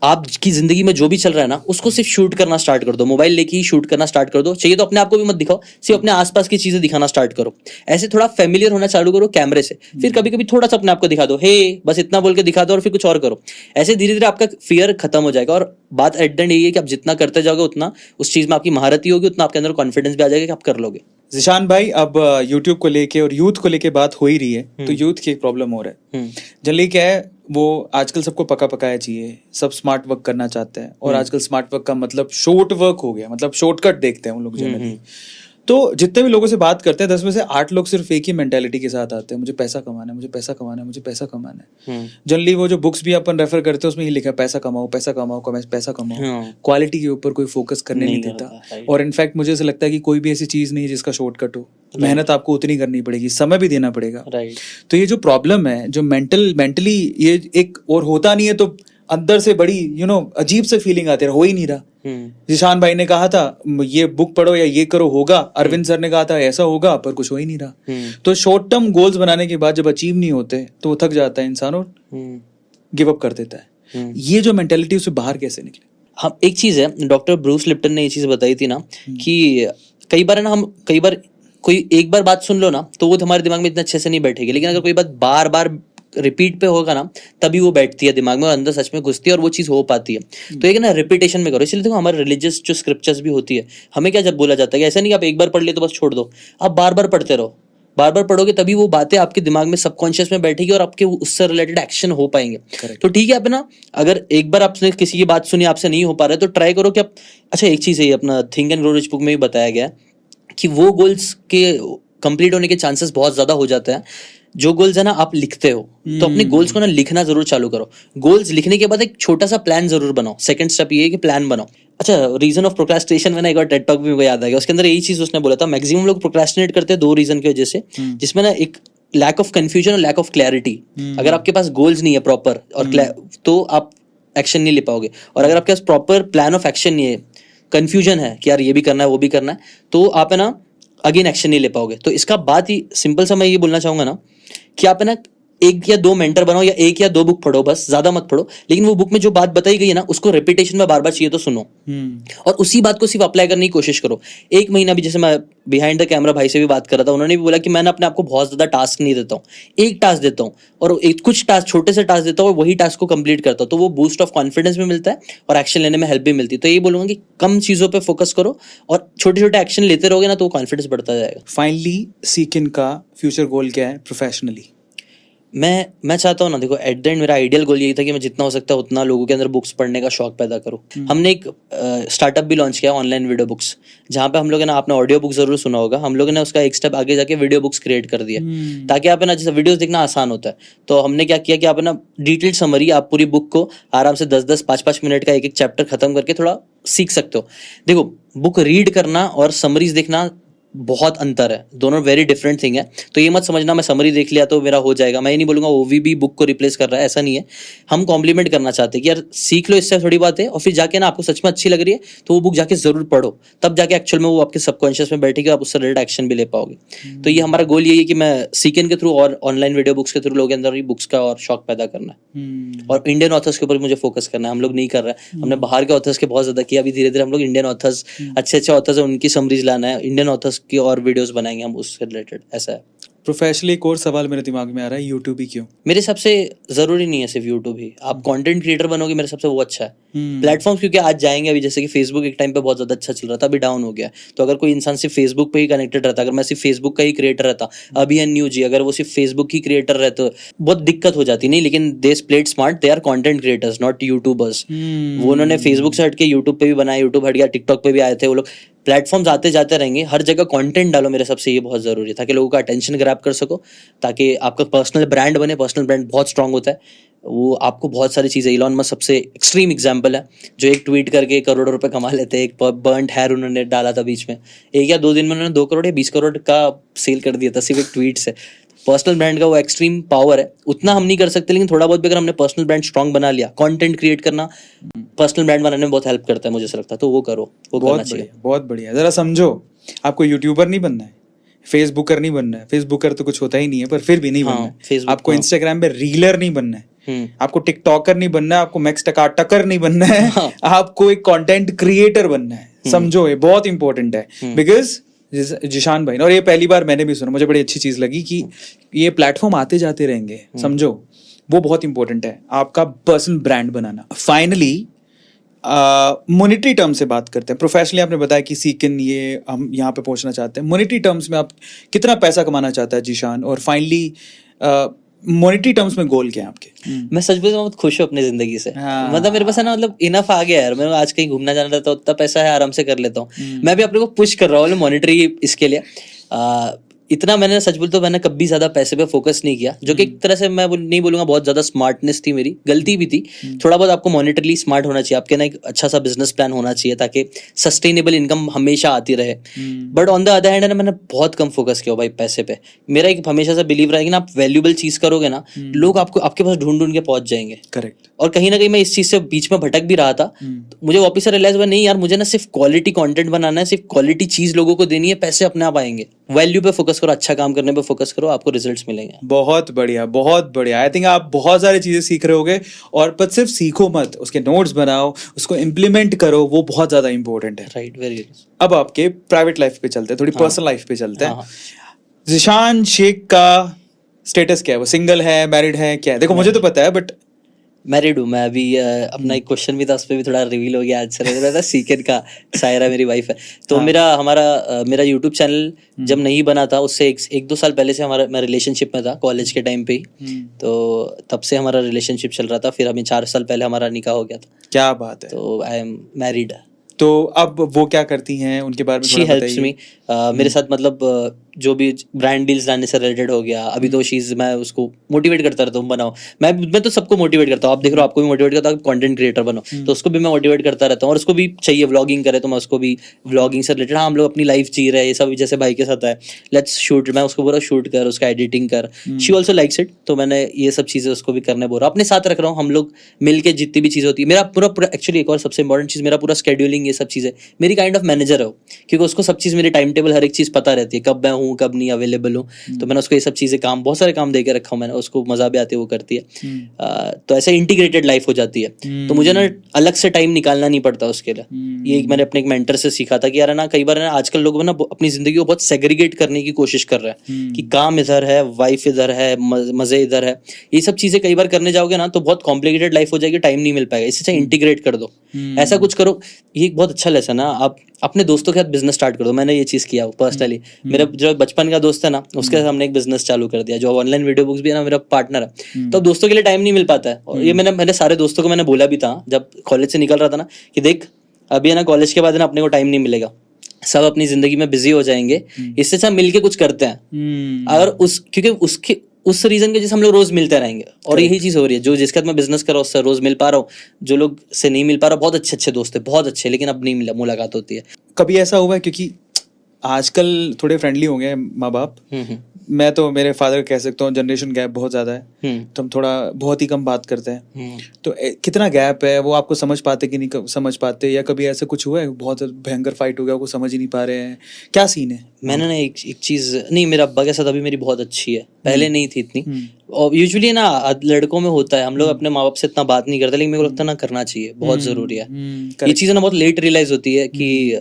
आपकी जिंदगी में जो भी चल रहा है ना उसको सिर्फ शूट करना स्टार्ट कर दो, मोबाइल लेके ही शूट करना स्टार्ट कर दो। चाहिए तो अपने आप को भी मत दिखाओ, सिर्फ अपने आसपास की चीजें दिखाना स्टार्ट करो। ऐसे थोड़ा फेमिलियर होना चालू करो कैमरे से, फिर कभी कभी थोड़ा सा अपने आप को दिखा दो, हे बस इतना बोल के दिखा दो और फिर कुछ और करो। ऐसे धीरे धीरे आपका फियर खत्म हो जाएगा। और बात एट द एंड यही है कि आप जितना करते जाओगे उतना उस चीज में आपकी महारत ही होगी, उतना आपके अंदर कॉन्फिडेंस भी आ जाएगा कि आप कर लोगे। जिशान भाई, अब यूट्यूब को लेके और यूथ को लेके बात हो ही रही है, तो यूथ की एक प्रॉब्लम हो रहा है। जनरली क्या है, वो आजकल सबको पका पकाया चाहिए, सब स्मार्ट वर्क करना चाहते हैं, और आजकल स्मार्ट वर्क का मतलब शॉर्ट वर्क हो गया, मतलब शॉर्टकट देखते हैं उन लोग जनरली। तो जितने भी लोगों से बात करते हैं 10 में से 8 लोग सिर्फ एक ही मेंटेलिटी के साथ आते हैं, मुझे पैसा कमाना है, मुझे पैसा कमाना है, मुझे पैसा कमाना है। जनरली वो जो बुक्स भी अपन रेफर करते हैं उसमें ही लिखा है पैसा कमाओ, पैसा कमाओ, पैसा कमाओ। क्वालिटी के ऊपर कोई फोकस करने नहीं देता। और इनफैक्ट मुझे ऐसा लगता है कि कोई भी ऐसी चीज नहीं है जिसका शॉर्टकट हो। मेहनत आपको उतनी करनी पड़ेगी, समय भी देना पड़ेगा। तो ये जो प्रॉब्लम है, जो मेंटली ये एक और होता नहीं है, तो अंदर से बड़ी अजीब से फीलिंग आती है, हो ही नहीं रहा। जिशान भाई ने कहा था ये बुक पढ़ो या ये करो, होगा। अरविंद सर ने कहा था ऐसा होगा, पर कुछ हो ही नहीं रहा। तो शॉर्ट टर्म गोल्स बनाने के बाद जब अचीव नहीं होते तो वो थक जाता है इंसान और गिव अप कर देता है। ये जो मेंटेलिटी उससे बाहर कैसे निकले? हम एक चीज है, डॉक्टर ब्रूस लिप्टन ने ये चीज बताई थी ना कि कई बार ना कोई एक बार बात सुन लो ना तो वो हमारे दिमाग में इतना अच्छे से नहीं बैठेगी, लेकिन अगर कोई बात बार बार रिपीट पे होगा ना तभी वो बैठती है दिमाग में और अंदर सच में घुसती है और वो चीज हो पाती है। तो एक ना रिपीटेशन में करो। इसलिए देखो हमारे रिलीजियस जो स्क्रिप्चर्स भी होती है, हमें क्या जब बोला जाता है कि ऐसा नहीं कि आप एक बार पढ़ लिए तो बस छोड़ दो, आप बार बार पढ़ते रहो। बार बार पढ़ोगे तभी वो बातें आपके दिमाग में सबकॉन्शियस में बैठेगी और आपके उससे रिलेटेड एक्शन हो पाएंगे। तो ठीक है, अपना अगर एक बार आपने किसी की बात सुनी, आपसे नहीं हो पा रहा है, तो ट्राई करो कि आप अच्छा एक चीज है, अपना think and grow rich book में भी बताया गया कि वो गोल्स के कंप्लीट होने के चांसेस बहुत ज्यादा हो जाते हैं जो गोल्स है ना आप लिखते हो। तो अपने गोल्स को ना लिखना जरूर चालू करो। गोल्स लिखने के बाद एक छोटा सा प्लान जरूर बनाओ। सेकंड स्टेप ये है कि प्लान बनाओ। अच्छा, रीजन ऑफ प्रोक्रेस्टिनेशन में ना एक और टेड टॉक भी मुझे याद आ गया, उसके अंदर यही चीज उसने बोला था, मैक्सिमम लोग प्रोक्रेस्टिनेट करते हैं 2 रीजन की वजह से, जिसमें ना एक लैक ऑफ कंफ्यूजन और लैक ऑफ क्लैरिटी। अगर आपके पास गोल्स नहीं है प्रॉपर और तो आप एक्शन नहीं ले पाओगे, और अगर आपके पास प्रॉपर प्लान ऑफ एक्शन नहीं है, कंफ्यूजन है कि यार ये भी करना है वो भी करना है, तो आप है ना अगेन एक्शन नहीं ले पाओगे। तो इसका बात ही सिंपल सा मैं ये बोलना चाहूंगा ना कि आप है ना 1 या 2 मेंटर बनाओ या 1 या 2 बुक पढ़ो, बस ज्यादा मत पढ़ो, लेकिन वो बुक में जो बात बताई गई है ना उसको रिपीटेशन में बार बार चाहिए तो सुनो और उसी बात को सिर्फ अप्लाई करने की कोशिश करो। 1 महीना भी, जैसे मैं बिहाइंड द कैमरा भाई से भी बात कर रहा था, उन्होंने भी बोला कि मैं अपने आप को बहुत ज्यादा टास्क नहीं देता हूँ, एक टास्क देता हूँ और कुछ टास्क छोटे से टास्क देता हूँ और वही टास्क को कंप्लीट करता हूँ, तो वो बूस्ट ऑफ कॉन्फिडेंस भी मिलता है और एक्शन लेने में हेल्प भी मिलती है। तो ये बोलूंगा कि कम चीजों पे फोकस करो और छोटे छोटे एक्शन लेते रहोगे ना तो कॉन्फिडेंस बढ़ता जाएगा। फाइनली सीकिन का फ्यूचर गोल क्या है प्रोफेशनली? मैं चाहता हूँ ना, देखो एट द एंड मेरा आइडियल गोल यही था कि मैं जितना हो सकता है उतना लोगों के अंदर बुक्स पढ़ने का शौक पैदा करूँ। हमने एक स्टार्टअप भी लॉन्च किया, ऑनलाइन वीडियो बुक्स, जहाँ पे हम लोग है ना, आपने ऑडियो बुक जरूर सुना होगा, हम लोगों ने उसका एक स्टेप आगे जाके वीडियो बुक्स क्रिएट कर दिया ताकि आप है ना, जैसे वीडियोस देखना आसान होता है, तो हमने क्या किया कि आप है ना डिटेल्ड समरी, आप पूरी बुक को आराम से 10-10, 5-5 मिनट का एक एक चैप्टर खत्म करके थोड़ा सीख सकते हो। देखो बुक रीड करना और समरीज देखना बहुत अंतर है, दोनों वेरी डिफरेंट थिंग है। तो ये मत समझना मैं समरी देख लिया तो मेरा हो जाएगा। मैं ये नहीं बोलूंगा ओवीबी बुक को रिप्लेस कर रहा है, ऐसा नहीं है। हम कॉम्प्लीमेंट करना चाहते हैं कि यार सीख लो, इससे थोड़ी बात है, और फिर जाके ना आपको सच में अच्छी लग रही है तो वो बुक जाके जरूर पढ़ो, तब जाके एक्चुअल में वो आपके सबकॉन्शियस में बैठेगी, आप उससे रिलेटेड एक्शन भी ले पाओगे। तो ये हमारा गोल यही है कि मैं सीकन के थ्रू और ऑनलाइन वीडियो बुक्स के थ्रू लोगों के अंदर बुक्स का और शौक पैदा करना है। और इंडियन ऑथर्स के ऊपर मुझे फोकस करना है। हम लोग नहीं कर रहे हैं, हमने बाहर के ऑथर्स के बहुत ज्यादा किया, अभी धीरे धीरे हम लोग इंडियन ऑथर्स, अच्छे ऑथर्स है उनकी समरीज लाना है, इंडियन ऑथर्स की और वीडियोस बनाएंगे हम उससे रिलेटेड, ऐसा है। प्रोफेशनली एक और सवाल मेरे दिमाग में आ रहा है, यूट्यूब ही क्यों? मेरे हिसाब से जरूरी नहीं है सिर्फ यूट्यूब ही, आप कंटेंट क्रिएटर बनोगे मेरे हिसाब से वो अच्छा है। प्लेटफॉर्म्स क्योंकि आज जाएंगे, अभी जैसे कि फेसबुक एक टाइम पे बहुत ज्यादा अच्छा चल रहा था, अभी डाउन हो गया। तो अगर कोई इंसान सिर्फ फेसबुक पे ही कनेक्टेड रहता, अगर मैं सिर्फ फेसबुक का ही क्रिएटर रहता, अभी एन न्यू जी अगर वो सिर्फ फेसबुक ही क्रिएटर रहते, बहुत दिक्कत हो जाती। नहीं, लेकिन they played smart, they are content creators not YouTubers. वो उन्होंने फेसबुक से हटके यूट्यूब पे भी बनाया, यूट्यूब हट गया, टिकटॉक पे भी आए थे वो लोग। प्लेटफॉर्म्स आते जाते रहेंगे, हर जगह कंटेंट डालो, मेरे सबसे ये बहुत जरूरी है ताकि लोगों का अटेंशन ग्रैब कर सको, ताकि आपका पर्सनल ब्रांड बने। पर्सनल ब्रांड बहुत स्ट्रांग होता है, वो आपको बहुत सारी चीजें, इलॉन मस्क सबसे एक्सट्रीम एग्जांपल है जो एक ट्वीट करके करोड़ों रुपए कमा लेते हैं। एक बर्न्ड हेयर उन्होंने डाला था बीच में, 1 या 2 दिन में उन्होंने 2 करोड़ या 20 करोड़ का सेल कर दिया था सिर्फ एक ट्वीट से। पर्सनल ब्रांड का वो एक्सट्रीम पावर है, उतना हम नहीं कर सकते, लेकिन थोड़ा बहुत भी अगर हमने पर्सनल ब्रांड स्ट्रांग बना लिया, कंटेंट क्रिएट करना पर्सनल ब्रांड बनाने में बहुत हेल्प करता है, मुझे ऐसा लगता है। तो वो करो, वो करना चाहिए। बहुत बढ़िया। जरा समझो, आपको यूट्यूबर नहीं बनना है, फेसबुकर नहीं बनना है, फेसबुकर तो कुछ होता ही नहीं है, पर फिर भी नहीं बनना है। आपको इंस्टाग्राम पे रीलर नहीं बनना है, आपको टिकटॉकर नहीं बनना है, आपको मैक्स टकर नहीं बनना है, हाँ। आपको एक कंटेंट क्रिएटर बनना है। समझो ये बहुत इंपॉर्टेंट है, बिकॉज जिशान भाई ने, और ये पहली बार मैंने भी सुना, मुझे बड़ी अच्छी चीज लगी कि ये प्लेटफॉर्म आते जाते रहेंगे। समझो वो बहुत इंपॉर्टेंट है, आपका पर्सनल ब्रांड बनाना। फाइनली मॉनेटरी टर्म से बात करते हैं। प्रोफेशनली आपने बताया कि सीकिन ये हम यहाँ पे पहुंचना चाहते हैं। मॉनेटरी टर्म्स में आप कितना पैसा कमाना चाहता है जिशान, और फाइनली मॉनेटरी टर्म्स में गोल क्या है आपके? मैं सच बोलूं बहुत खुश हूँ अपनी जिंदगी से। हाँ। मतलब मेरे पास है ना, मतलब इनफ आ गया यार। मैं आज कहीं घूमना जाना रहता, उतना पैसा है, आराम से कर लेता हूँ। मैं भी अपने को पुश कर रहा हूँ मॉनेटरी इसके लिए। इतना मैंने सच बोल तो मैंने कभी ज्यादा पैसे पे फोकस नहीं किया, जो कि एक तरह से मैं नहीं बोलूंगा बहुत ज्यादा स्मार्टनेस थी, मेरी गलती भी थी। थोड़ा बहुत आपको मॉनेटरली स्मार्ट होना चाहिए, आपके ना एक अच्छा सा बिजनेस प्लान होना चाहिए ताकि सस्टेनेबल इनकम हमेशा आती रहे। But on the other hand मैंने बहुत कम फोकस किया भाई पैसे पे। मेरा एक हमेशा से बिलीव रहा है कि ना, आप वैल्यूबल चीज करोगे ना, लोग आपको आपके पास ढूंढ ढूंढ के पहुंच जाएंगे। करेक्ट। और कहीं ना कहीं मैं इस चीज से बीच में भटक भी रहा था। तो मुझे वापस से रियलाइज हुआ, नहीं यार, मुझे ना सिर्फ क्वालिटी कंटेंट बनाना है, सिर्फ क्वालिटी चीज लोगों को देनी है, पैसे अपने आप आएंगे। वैल्यू पे फोकस करो, अच्छा काम करने पे फोकस करो, आपको रिजल्ट्स मिलेंगे। बहुत बढ़िया, बहुत बढ़िया। आई थिंक आप बहुत सारी चीजें सीख रहे होगे, और पर सिर्फ सीखो मत, उसके नोट्स बनाओ, उसको इम्प्लीमेंट करो, वो बहुत ज्यादा इंपॉर्टेंट है। Right, very. अब आपके प्राइवेट लाइफ पे चलते हैं, थोड़ी पर्सनल लाइफ पे चलते हैं। हाँ। जिशान शेख का स्टेटस क्या है? वो सिंगल है, मैरिड है, क्या है? देखो मुझे तो पता है, बट मैरिड हूँ मैं अभी। अपना एक क्वेश्चन भी था, उस पर भी थोड़ा रिवील हो गया आंसर हो रहा था। सीकेन का सायरा मेरी वाइफ है। तो मेरा यूट्यूब चैनल जब नहीं बना था, उससे एक दो साल पहले से मैं रिलेशनशिप में था, कॉलेज के टाइम पे ही। तो तब से हमारा रिलेशनशिप चल रहा था, फिर हमें 4 साल पहले हमारा निकाह हो गया था। क्या बात है। तो आई एम मैरिड। तो अब वो क्या करती हैं, उनके बारे में शी थोड़ा हेल्प्स बताइए। मी। मेरे साथ मतलब जो भी ब्रांड डील्स लाने से रिलेटेड हो गया, अभी तो मैं उसको मोटिवेट करता रहता हूँ, बनाओ। मैं तो सबको मोटिवेट करता हूँ। आप देख रहे हो, आपको भी मोटिवेट करता हूँ, कंटेंट क्रिएटर बनो। तो उसको भी मैं मोटिवेट करता रहता हूँ, और उसको भी चाहिए व्लॉगिंग करे, तो मैं उसको भी व्लॉगिंग से रिलेटेड, हाँ हम लोग अपनी लाइफ जी रहे हैं ये सब, जैसे भाई के साथ है, लेट्स शूट। मैं उसको बोल रहा हूँ शूट कर, उसका एडिटिंग कर। She also likes it. तो मैंने ये सब चीजें उसको भी करने बोल रहा हूँ, अपने साथ रख रहा हूँ। हम लोग मिलके जितनी भी चीज होती है, मेरा पूरा एक्चुअली एक और सबसे इंपॉर्टेंट चीज, मेरा पूरा स्केड्यूलिंग, ये सब चीजें मेरी काइंड ऑफ मैनेजर है वो, क्योंकि उसको सब चीज, मेरी टाइम टेबल, हर एक चीज पता रहती है, कब मैं हूँ कब नहीं अवेलेबल हूँ। तो मैंने उसको ये सब चीजें बहुत सारे काम दे के रखा हूँ मैंने, उसको मजा भी आती है, वो करती है। तो ऐसे इंटीग्रेटेड लाइफ हो जाती है। तो मुझे ना अलग से टाइम निकालना नहीं पड़ता उसके लिए। ये मैंने अपने एक मेंटर से सीखा था कि यार ना, कई बार ना आजकल लोग ना अपनी जिंदगी को बहुत सेग्रीगेट करने की कोशिश कर रहे हैं कि काम इधर है, वाइफ इधर है, मजे इधर है। ये सब चीजें कई बार करने जाओगे ना तो बहुत कॉम्प्लिकेटेड लाइफ हो जाएगी, टाइम नहीं मिल पाएगा। इससे इंटीग्रेट कर दो, ऐसा कुछ करो। ये एक बहुत अच्छा लेसन है। आप अपने दोस्तों के साथ बिजनेस स्टार्ट कर दो। मैंने ये चीज किया पर्सनली। मेरा जो बचपन का दोस्त है ना, उसके साथ हमने एक बिजनेस चालू कर दिया, जो ऑनलाइन वीडियो बुक्स भी है ना, मेरा पार्टनर है। तो दोस्तों के लिए टाइम नहीं मिल पाता है। और ये मैंने सारे दोस्तों को मैंने बोला भी था जब कॉलेज से निकल रहा था ना, कि देख अभी है ना, कॉलेज के बाद ना अपने को टाइम नहीं मिलेगा, सब अपनी जिंदगी में बिजी हो जाएंगे, इससे अच्छा मिलके कुछ करते हैं। अगर क्योंकि उस रीजन के जैसे हम लोग रोज मिलते रहेंगे, और यही चीज हो रही है। जो जिसके साथ मैं बिजनेस कर रहा हूँ उससे रोज मिल पा रहा हूँ, जो लोग से नहीं मिल पा रहा, बहुत अच्छे दोस्त है, बहुत अच्छे, लेकिन अब नहीं मुलाकात होती है। कभी ऐसा हुआ है, क्योंकि आजकल थोड़े फ्रेंडली हो गए माँ बाप, मैं तो मेरे फादर कह सकता हूँ, जनरेशन गैप बहुत ज्यादा है, तो हम थोड़ा बहुत ही कम बात करते हैं। तो कितना गैप है, वो आपको समझ पाते कि नहीं समझ पाते, या कभी ऐसा कुछ हुआ है बहुत भयंकर फाइट हो गया, वो समझ ही नहीं पा रहे हैं, क्या सीन है? मैंने ना एक चीज, नहीं मेरा अब्बा के साथ अभी मेरी बहुत अच्छी है, पहले नहीं थी इतनी। और यूजुअली ना लड़कों में होता है, हम लोग अपने माँ बाप से इतना बात नहीं करते, लेकिन मेरे को लगता है ना करना चाहिए, बहुत जरूरी है। ये चीज़ ना बहुत लेट रियलाइज होती है कि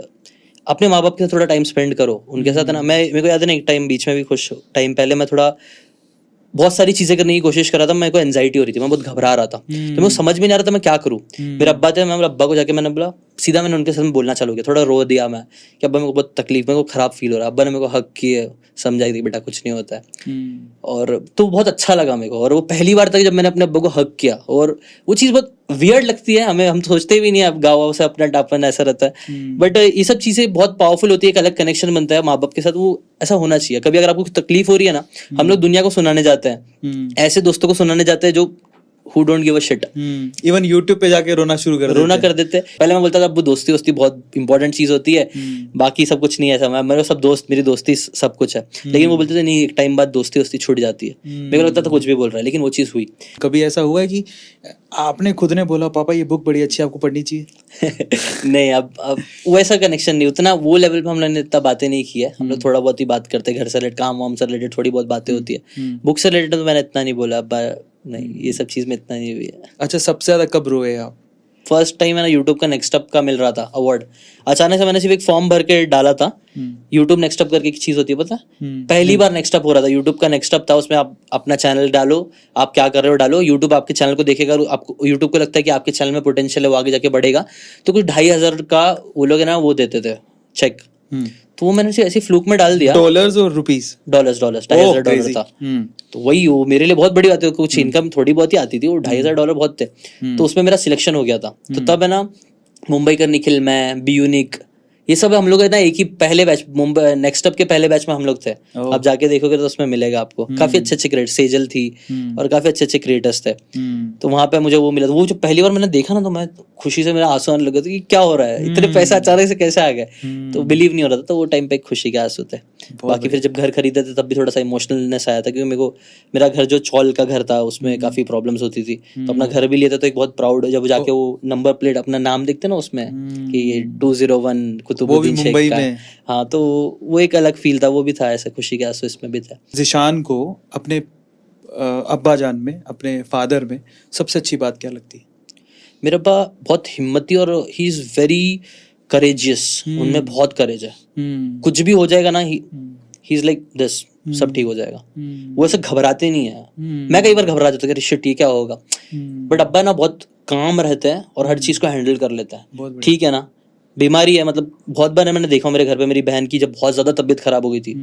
अपने माँ बाप के साथ थोड़ा टाइम स्पेंड करो उनके साथ है ना। मेरे को याद है ना, एक टाइम बीच में भी कुछ टाइम पहले मैं थोड़ा बहुत सारी चीजें करने की कोशिश कर रहा था, मेरे को एंजाइटी हो रही थी, मैं बहुत घबरा रहा था। तो मेरे को समझ में नहीं आ रहा था मैं क्या करूं। मेरे अब्बा थे, मैं अब्बा को जाके मैंने बोला, सीधा मैंने उनके साथ बोलना चालू किया, थोड़ा रो दिया मैं कि अब्बा मेरे को बहुत तकलीफ, मेरे को खराब फील हो रहा है। अब्बा ने मेरे को हक किए, समझाई थी बेटा कुछ नहीं होता है। और तो बहुत अच्छा लगा मेरे को। और वो पहली बार था जब मैंने अपने अब्बा को हक किया, और वो चीज़ बहुत वियर्ड लगती है हमें, हम सोचते भी नहीं है, अब गाँव से अपना टापन ऐसा रहता है। बट ये सब चीज़ें बहुत पावरफुल होती है, एक अलग कनेक्शन बनता है माँ बाप के साथ, वो ऐसा होना चाहिए। कभी अगर आपको तकलीफ हो रही है ना, हम लोग दुनिया को सुनाने जाते हैं, ऐसे दोस्तों को सुनाने जाते हैं जो who don't give a shit। Even YouTube पे जाके रोना शुरू कर देते हैं। पहले मैं बोलता था वो दोस्ती बहुत इंपॉर्टेंट चीज होती है, बाकी सब कुछ नहीं है। ऐसा मेरे सब दोस्त, मेरी दोस्ती सब कुछ है, लेकिन वो बोलते थे नहीं, एक टाइम बाद दोस्ती छूट जाती है। मेरे को लगता था कुछ भी बोल रहा है, लेकिन वो चीज हुई। कभी ऐसा हुआ है कि आपने खुद ने बोला पापा ये बुक बड़ी अच्छी है, आपको पढ़नी चाहिए? नहीं, अब वैसा कनेक्शन नहीं, उतना वो लेवल पे हम लोगों ने इतना बातें नहीं की है। हम लोग थोड़ा बहुत ही बात करते हैं, घर से रिलेटेड, काम वाम से रिलेटेड थोड़ी बहुत बातें होती है। बुक से रिलेटेड तो मैंने इतना नहीं बोला। नहीं, ये सब चीज में इतना नहीं हुई है। अच्छा, सबसे ज्यादा कब रोए आप? फर्स्ट टाइम मैंने यूट्यूब का नेक्स्ट अप का मिल रहा था अवार्ड, अचानक से मैंने सिर्फ एक फॉर्म भर के डाला था, यूट्यूब नेक्स्ट अप करके एक चीज होती है पता है, पहली बार नेक्स्ट अप हो रहा था, यूट्यूब का नेक्स्ट अप था, उसमें आप अपना चैनल डालो, आप क्या कर रहे हो डालो, यूट्यूब आपके चैनल को देखेगा, आपको यूट्यूब को लगता है कि आपके चैनल में पोटेंशियल है, वो आगे जाके बढ़ेगा, तो कुछ 2,500 का वो लोग है ना वो देते थे चेक, तो वो मैंने ऐसे फ्लूक में डाल दिया। डॉलर्स और रुपीस? डॉलर्स, $2,500 था। तो वही वो मेरे लिए बहुत बड़ी बात है, कुछ इनकम थोड़ी बहुत ही आती थी, वो $2,500 बहुत थे। तो उसमें मेरा सिलेक्शन हो गया था। तो तब है ना मुंबई का निखिल, मैं, बी यूनिक, ये सब हम लोग है ना एक ही पहले बैच, मुंबई नेक्स्ट अप के पहले बैच में हम लोग थे। आप जाके देखोगे तो उसमें मिलेगा आपको, काफी अच्छे अच्छे क्रिएटर्स, सेजल थी और काफी अच्छे अच्छे क्रिएटर्स थे। तो वहां पे मुझे वो मिला, वो जो पहली बार मैंने देखा ना, तो मैं खुशी से मेरा आंसू आने लगे थे कि क्या हो रहा है, इतने पैसा अचानक से कैसे आ गए, तो बिलीव नहीं हो रहा था। तो वो टाइम पे खुशी के आंसू थे। बाकी फिर जब घर खरीदे थे तब भी थोड़ा सा इमोशनलनेस आया था, क्योंकि मेरे को मेरा घर जो चौल का घर था उसमें काफी प्रॉब्लम्स होती थी, तो अपना घर भी लिया था, तो एक बहुत प्राउड, जब जाके वो नंबर प्लेट अपना नाम देखते ना उसमें कि ये 201 कुतुबुद्दीन शेख का है, हाँ, तो वो एक अलग फील था, वो भी था, ऐसे खुशी के आंसू इसमें भी था। ज़ीशान को अपने अब्बा जान में, अपने फादर में सबसे अच्छी बात क्या लगती है? मेरा अब्बा बहुत हिम्मती और ही इज वेरी करेजियस, उनमें बहुत करेज है, कुछ भी हो जाएगा ना, ही इज लाइक दिस, सब ठीक हो जाएगा, वो ऐसे घबराते नहीं है। मैं कई बार घबरा जाता कि शिट ये क्या होगा, बट अब्बा ना बहुत काम रहते हैं और हर चीज को हैंडल कर लेते हैं, ठीक है ना। बीमारी है, मतलब बहुत बार मैंने देखा मेरे घर पे, मेरी बहन की जब बहुत ज्यादा तबीयत खराब हो गई थी,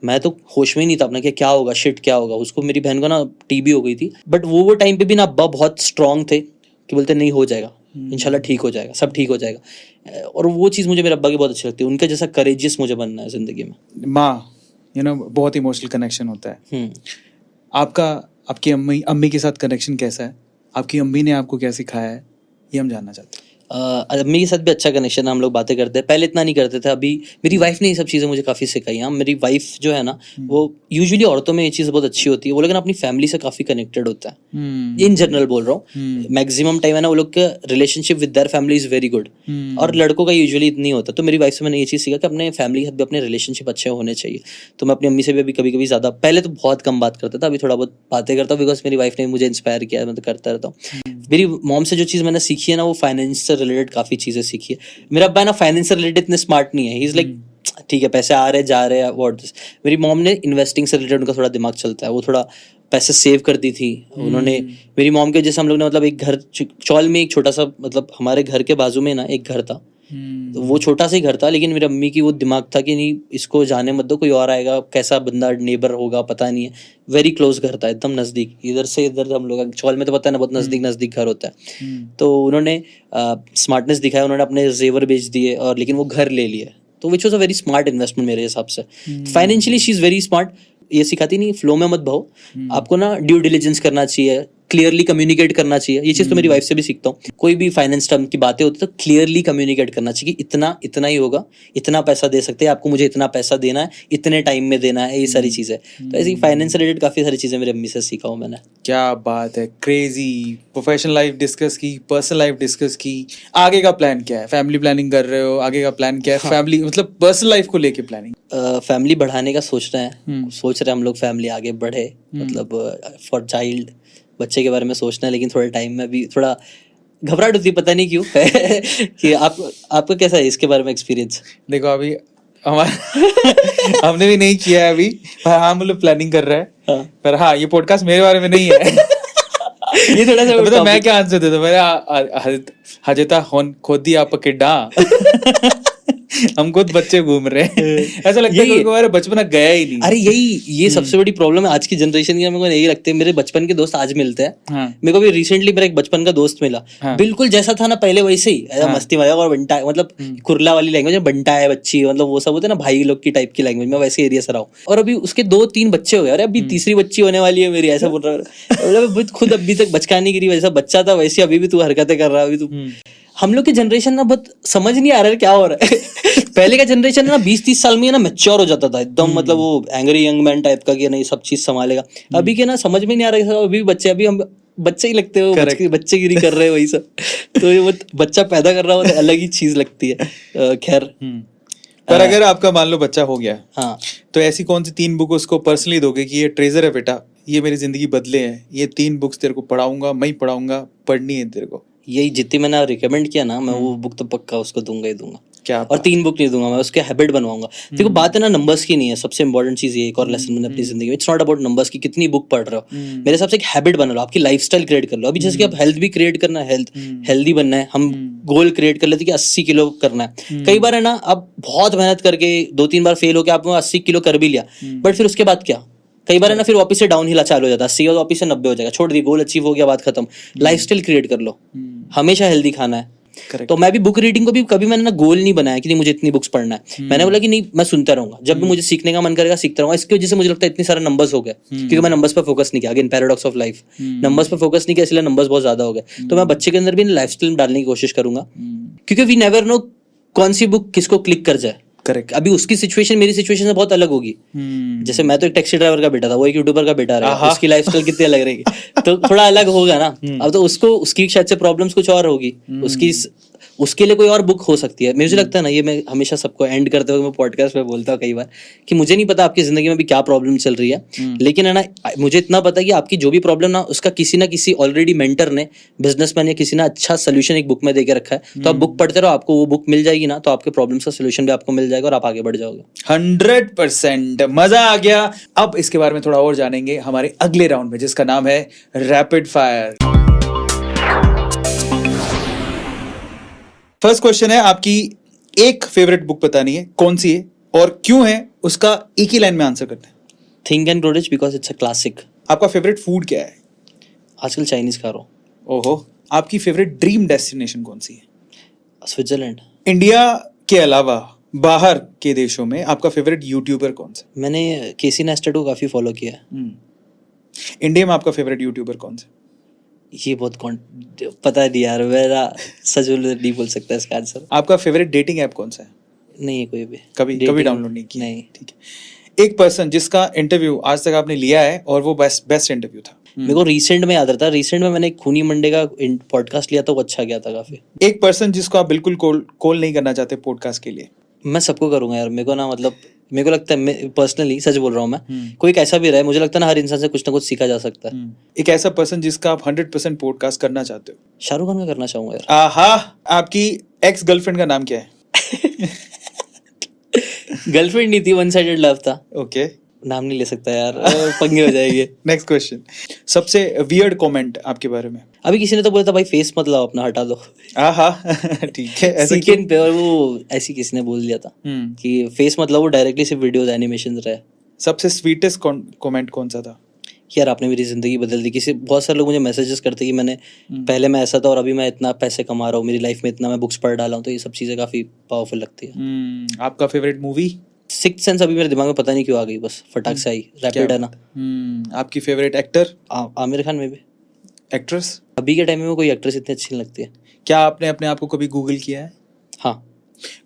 मैं तो होश में ही नहीं था अपना कि क्या होगा, शिट क्या होगा, उसको, मेरी बहन को ना टीबी हो गई थी, बट वो टाइम पे भी ना अब्बा बहुत स्ट्रांग थे कि बोलते नहीं हो जाएगा, इंशाल्लाह ठीक हो जाएगा, सब ठीक हो जाएगा। और वो चीज़ मुझे मेरे अब्बा की बहुत अच्छी लगती है, उनके जैसा करेजियस मुझे बनना है जिंदगी में। माँ, बहुत इमोशनल कनेक्शन होता है। आपका आपकी अम्मी के साथ कनेक्शन कैसा है? आपकी अम्मी ने आपको क्या सिखाया है, ये हम जानना चाहते हैं। अम्मी के साथ भी अच्छा कनेक्शन है, हम लोग बातें करते हैं, पहले इतना नहीं करते थे, अभी मेरी वाइफ ने ये सब चीज़ें मुझे काफ़ी सिखाई हैं। मेरी वाइफ जो है ना, वो यूजुअली औरतों में ये चीज़ बहुत अच्छी होती है, वो लोग ना अपनी फैमिली से काफ़ी कनेक्टेड होता है, इन जनरल बोल रहा हूँ, मैक्सिमम टाइम है ना वो लोग का relationship with their family is very good, और लड़कों का यूजुअली नहीं होता। तो मेरी वाइफ से मैंने ये चीज़ सीखा कि अपने फैमिली के साथ भी अपने रिलेशनशिप अच्छे होने चाहिए। तो मैं अपनी अम्मी से भी अभी कभी कभी ज़्यादा, पहले तो बहुत कम बात करता था, अभी थोड़ा बहुत बातें करता हूँ, बिकॉज मेरी वाइफ ने मुझे इंस्पायर किया, मैं तो करता रहता हूँ। मेरी मॉम से जो चीज़ मैंने सीखी है ना, वो फाइनेंस से रिलेटेड काफ़ी चीज़ें सीखी है। मेरा अब्बा ना फाइनेंस से रिलेटेड इतने स्मार्ट नहीं है, ही इज लाइक ठीक है पैसे आ रहे जा रहे हैं व्हाट दिस। मेरी मॉम ने इन्वेस्टिंग से रिलेटेड उनका थोड़ा दिमाग चलता है, वो थोड़ा पैसे सेव करती थी उन्होंने। मेरी मॉम के जैसे हम लोग ने मतलब एक घर चौल में एक छोटा सा, मतलब हमारे घर के बाजू में ना एक घर था, तो वो छोटा सा ही घर था, लेकिन मेरी अम्मी की वो दिमाग था कि नहीं इसको जाने मत दो, कोई और आएगा, कैसा बंदा नेबर होगा पता नहीं है। वेरी क्लोज घर था, एकदम नज़दीक, इधर से इधर हम लोग चौल में तो पता है ना बहुत नज़दीक नज़दीक घर होता है। तो उन्होंने स्मार्टनेस दिखाया, उन्होंने अपने जेवर बेच दिए और लेकिन वो घर ले लिए, तो which was a very smart investment मेरे हिसाब से। Financially she is very smart. ये सिखाती नहीं फ्लो में मत बहो, आपको ना ड्यू डिलिजेंस करना चाहिए, क्लियरली कम्युनिकेट करना चाहिए। ये चीज़ तो मेरी वाइफ से भी सीखता हूँ। कोई भी फाइनेंस टर्म की बातें होती है तो क्लियरली कम्युनिकेट करना चाहिए कि इतना इतना ही होगा, इतना पैसा दे सकते हैं आपको, मुझे इतना पैसा देना है, इतने टाइम में देना है, ये सारी चीज़ें। तो ऐसी फाइनेंस से रिलेटेड काफ़ी सारी चीज़ें मेरी अम्मी से सीखा हूँ मैंने। क्या बात है, क्रेजी। प्रोफेशनल लाइफ डिस्कस की, पर्सनल लाइफ डिस्कस की, आगे का प्लान क्या है? फैमिली प्लानिंग कर रहे हो, आगे का प्लान क्या है? फैमिली मतलब पर्सनल लाइफ को लेके प्लानिंग? फैमिली बढ़ाने का सोच रहे हैं, सोच रहे हैं हम लोग फैमिली आगे बढ़े, मतलब फॉर चाइल्ड, बच्चे के बारे में सोचना है, लेकिन थोड़े टाइम में भी थोड़ा घबराहट होती है, पता नहीं क्यों। कि आपका कैसा है इसके बारे में एक्सपीरियंस? देखो अभी हमारा हमने भी नहीं किया है अभी, पर हाँ मतलब प्लानिंग कर रहा है। हाँ। पर हाँ, ये पॉडकास्ट मेरे बारे में नहीं है। ये थोड़ा सा मतलब मैं क्या आंसर देता मेरा हजता खोदी आप किड्डा। हम खुद बच्चे घूम रहे हैं। ऐसा लगता है कि हमारा बचपना गया ही नहीं। अरे ये सबसे बड़ी प्रॉब्लम है आज की जनरेशन की। मेरे को यही लगता है, मेरे बचपन के दोस्त आज मिलते हैं। हाँ। मेरे को भी रिसेंटली मेरा एक बचपन का दोस्त मिला। हाँ। बिल्कुल जैसा था ना पहले वैसे ही, ऐसा मस्ती मजाक और बंटा, मतलब कुरला वाली लैंग्वेज में बंटा है बच्ची, मतलब वो सब होते हैं ना भाई लोग की टाइप की लैंग्वेज में, वैसे एरिया से रहा हूँ। और अभी उसके 2-3 बच्चे हो गए, अरे अभी तीसरी बच्ची होने वाली है मेरी, ऐसा बोल रहा है। खुद अभी तक बचकानी गिरी, वैसा बच्चा था वैसे अभी भी तू हरकतें कर रहा है। अभी तू हम लोग की जनरेशन ना बहुत समझ नहीं आ रहा है क्या हो रहा है। पहले का जनरेशन ना 20-30 साल में ना मैच्योर हो जाता था एकदम, मतलब वो एंग्री यंग मैन टाइप का कि नहीं सब चीज संभालेगा। अभी के ना समझ में नहीं आ रहा है, अभी बच्चे, अभी हम बच्चे ही लगते हो, बच्चेगिरी कर रहे हैं वही सब। तो ये बच्चा पैदा कर रहा हो तो अलग ही चीज लगती है। खैर, पर अगर आपका मान लो बच्चा हो गया, हाँ, तो ऐसी कौन सी 3 बुक उसको पर्सनली दोगे कि ये ट्रेजर है बेटा, ये मेरी जिंदगी बदले हैं, ये 3 बुक्स तेरे को पढ़ाऊंगा, मैं ही पढ़ाऊंगा, पढ़नी है तेरे को? यही जितनी मैंने रिकमेंड किया ना, मैं वो बुक तो पक्का उसको दूंगा ही दूंगा। क्या और 3 बुक नहीं दूंगा, मैं उसके हैबिट बनवाऊंगा। देखो बात है ना नंबर्स की नहीं है, सबसे इंपॉर्टेंट चीज ये एक और लेसन मैंने अपनी जिंदगी में, इट्स नॉट अबाउट नंबर्स की कितनी बुक पढ़ रहे हो, मेरे हिसाब से एक हैबिट बना लो, आपकी लाइफस्टाइल क्रिएट कर लो। अभी जैसे कि आप हेल्थ भी क्रिएट करना है, हेल्दी बनना है, हम गोल क्रिएट कर लेते कि 80 किलो करना है। कई बार है ना, आप बहुत मेहनत करके 2-3 बार फेल होकर आपने 80 किलो कर भी लिया, बट फिर उसके बाद क्या? कई बार है ना, फिर वापस से डाउन हिल चालू हो जाता है, 80 वापस से 90 हो जाएगा, छोड़ दी, गोल अचीव हो गया, बात खत्म। लाइफस्टाइल क्रिएट कर लो, हमेशा हेल्दी खाना है। Correct. तो मैं भी बुक रीडिंग को भी कभी मैंने ना गोल नहीं बनाया कि नहीं मुझे इतनी बुक्स पढ़ना है। मैंने बोला कि नहीं, मैं सुनता रहूंगा, जब भी मुझे सीखने का मन करेगा सीखता रहूंगा। इसकी वजह से मुझे लगता है इतने सारे नंबर्स हो गए, क्योंकि मैं नंबर्स पर फोकस नहीं किया। Again paradox of life, numbers पर फोकस नहीं किया, इसलिए नंबर्स बहुत ज्यादा हो गए। तो मैं बच्चे के अंदर भी लाइफस्टाइल में डालने की कोशिश करूंगा, क्योंकि वी नेवर नो कौन सी बुक किसको क्लिक कर जाए। करेक्ट। अभी उसकी सिचुएशन मेरी सिचुएशन से बहुत अलग होगी। जैसे मैं तो एक टैक्सी ड्राइवर का बेटा था, वो एक यूट्यूबर का बेटा रहेगा, उसकी लाइफस्टाइल कितनी अलग रहेगी, तो थोड़ा अलग होगा ना। अब तो उसको, उसकी शायद से प्रॉब्लम्स कुछ और होगी, उसके लिए कोई और बुक हो सकती है। मुझे लगता है ना, ये मैं हमेशा सबको एंड करते हुए मैं पॉडकास्ट में बोलता हूँ कई बार कि मुझे नहीं पता आपकी जिंदगी में भी क्या प्रॉब्लम चल रही है, लेकिन है ना, मुझे इतना पता है कि आपकी जो भी प्रॉब्लम ना, उसका किसी ना किसी ऑलरेडी मेंटर ने, बिजनेसमैन या किसी ने अच्छा सोल्यूशन एक बुक में देके रखा है। तो आप बुक पढ़ते रहो, आपको वो बुक मिल जाएगी ना, तो आपके प्रॉब्लम्स का सोल्यूशन भी आपको मिल जाएगा और आप आगे बढ़ जाओगे। 100% मजा आ गया। अब इसके बारे में थोड़ा और जानेंगे हमारे अगले राउंड में, जिसका नाम है रैपिड फायर। फर्स्ट क्वेश्चन है, आपकी एक फेवरेट बुक बतानी है, कौन सी है और क्यों है, उसका एक ही लाइन में आंसर करना है। Think and grow rich because it's a classic. आपका फेवरेट फूड क्या है? आजकल चाइनीज खा रहा हूँ। ओहो। आपकी फेवरेट ड्रीम डेस्टिनेशन कौन सी है? स्विट्जरलैंड। इंडिया के अलावा बाहर के देशों में आपका फेवरेट यूट्यूबर कौन सा? मैंने केसी नेस्टेड को काफी फॉलो किया है। इंडिया में आपका फेवरेट यूट्यूबर कौन सा? ये बहुत पता नहीं यार, मेरा सच नहीं बोल सकता इसका आंसर। आपका फेवरेट डेटिंग ऐप कौन सा है? नहीं है कोई भी। कभी डाउनलोड नहीं किया? नहीं। ठीक है। एक पर्सन जिसका इंटरव्यू आज तक आपने लिया है और वो बेस्ट इंटरव्यू था। मेरे को रिसेंट में याद रहता, रिसेंट में मैंने एक खूनी मंडे का पॉडकास्ट लिया था, वो अच्छा गया था काफी। एक पर्सन जिसको आप बिल्कुल कॉल नहीं करना चाहते पॉडकास्ट के लिए? मैं सबको करूंगा यार, मेरे को ना, मतलब मेरे को लगता है, मैं पर्सनली सच बोल रहा हूँ, मैं कोई कैसा भी रहे, मुझे लगता है ना हर इंसान से कुछ ना कुछ सीखा जा सकता है। एक ऐसा पर्सन जिसका आप 100% पॉडकास्ट करना चाहते हो? शाहरुख खान का करना चाहूंगा यार। आहा। आपकी एक्स गर्लफ्रेंड का नाम क्या है? गर्लफ्रेंड नहीं थी, वन साइडेड लव था। ओके। नाम नहीं ले सकता यार, पंगे हो जाएंगे। नेक्स्ट क्वेश्चन, सबसे वियर्ड कमेंट आपके बारे में? अभी किसी ने तो बोला था भाई फेस मत लाओ अपना, हटा दो। आहा। ठीक है। ऐसा सीकेन पे, और वो ऐसी किसी ने बोल दिया था कि फेस मत लाओ, वो डायरेक्टली सिर्फ वीडियोस एनिमेशन रहे। सबसे स्वीटेस्ट कमेंट कौन सा था? यार आपने मेरी जिंदगी बदल दी। किसी, बहुत सारे लोग मुझे मैसेजेस करते कि मैंने पहले मैं ऐसा था और अभी मैं इतना पैसे कमा रहा हूँ, मेरी लाइफ में इतना मैं बुक्स पढ़ डाला हूँ, तो ये सब चीजें काफी पावरफुल लगती है। आपका फेवरेट मूवी? सिक्स्थ सेंस अभी मेरे दिमाग में पता नहीं क्यों आ गई, बस फटाक से आई। रैपिड है ना। आपकी फेवरेट एक्टर? आमिर खान में भी। एक्ट्रेस? अभी के टाइम में कोई एक्ट्रेस इतनी अच्छी नहीं लगती है। क्या आपने अपने आप को कभी गूगल किया है? हाँ।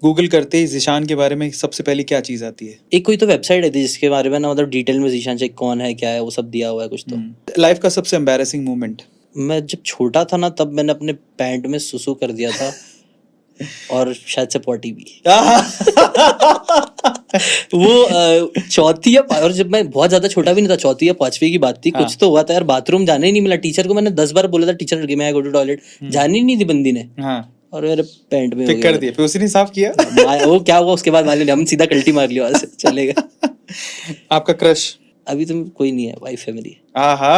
गूगल करते ही ज़ीशान के बारे में सबसे पहले क्या चीज आती है? एक कोई तो वेबसाइट है जिसके बारे में ना, मतलब डिटेल में ज़ीशान चेक कौन है क्या है वो सब दिया हुआ है कुछ तो। लाइफ का सबसे एम्बैरेसिंग मोमेंट? मैं जब छोटा था ना, तब मैंने अपने पैंट में सुसु कर दिया था और शायद से पॉटी भी। वो चौथी या और जब मैं बहुत ज्यादा छोटा भी नहीं था, चौथी या पांचवी की बात थी। कुछ तो हुआ था यार, बाथरूम जाने ही नहीं मिला। टीचर को मैंने 10 बार बोला था, टीचर मैं आई गो टू टॉयलेट, जाने ही नहीं दी बंदी ने। और मेरे पैंट में कर दिया, फिर उसी ने साफ किया। वो क्या हुआ उसके बाद मालूम नहीं, हम सीधा कल्टी मार लिया, वहां से चलेगा। आपका क्रश? अभी तो कोई नहीं है, वाइफ है मेरी। आहा।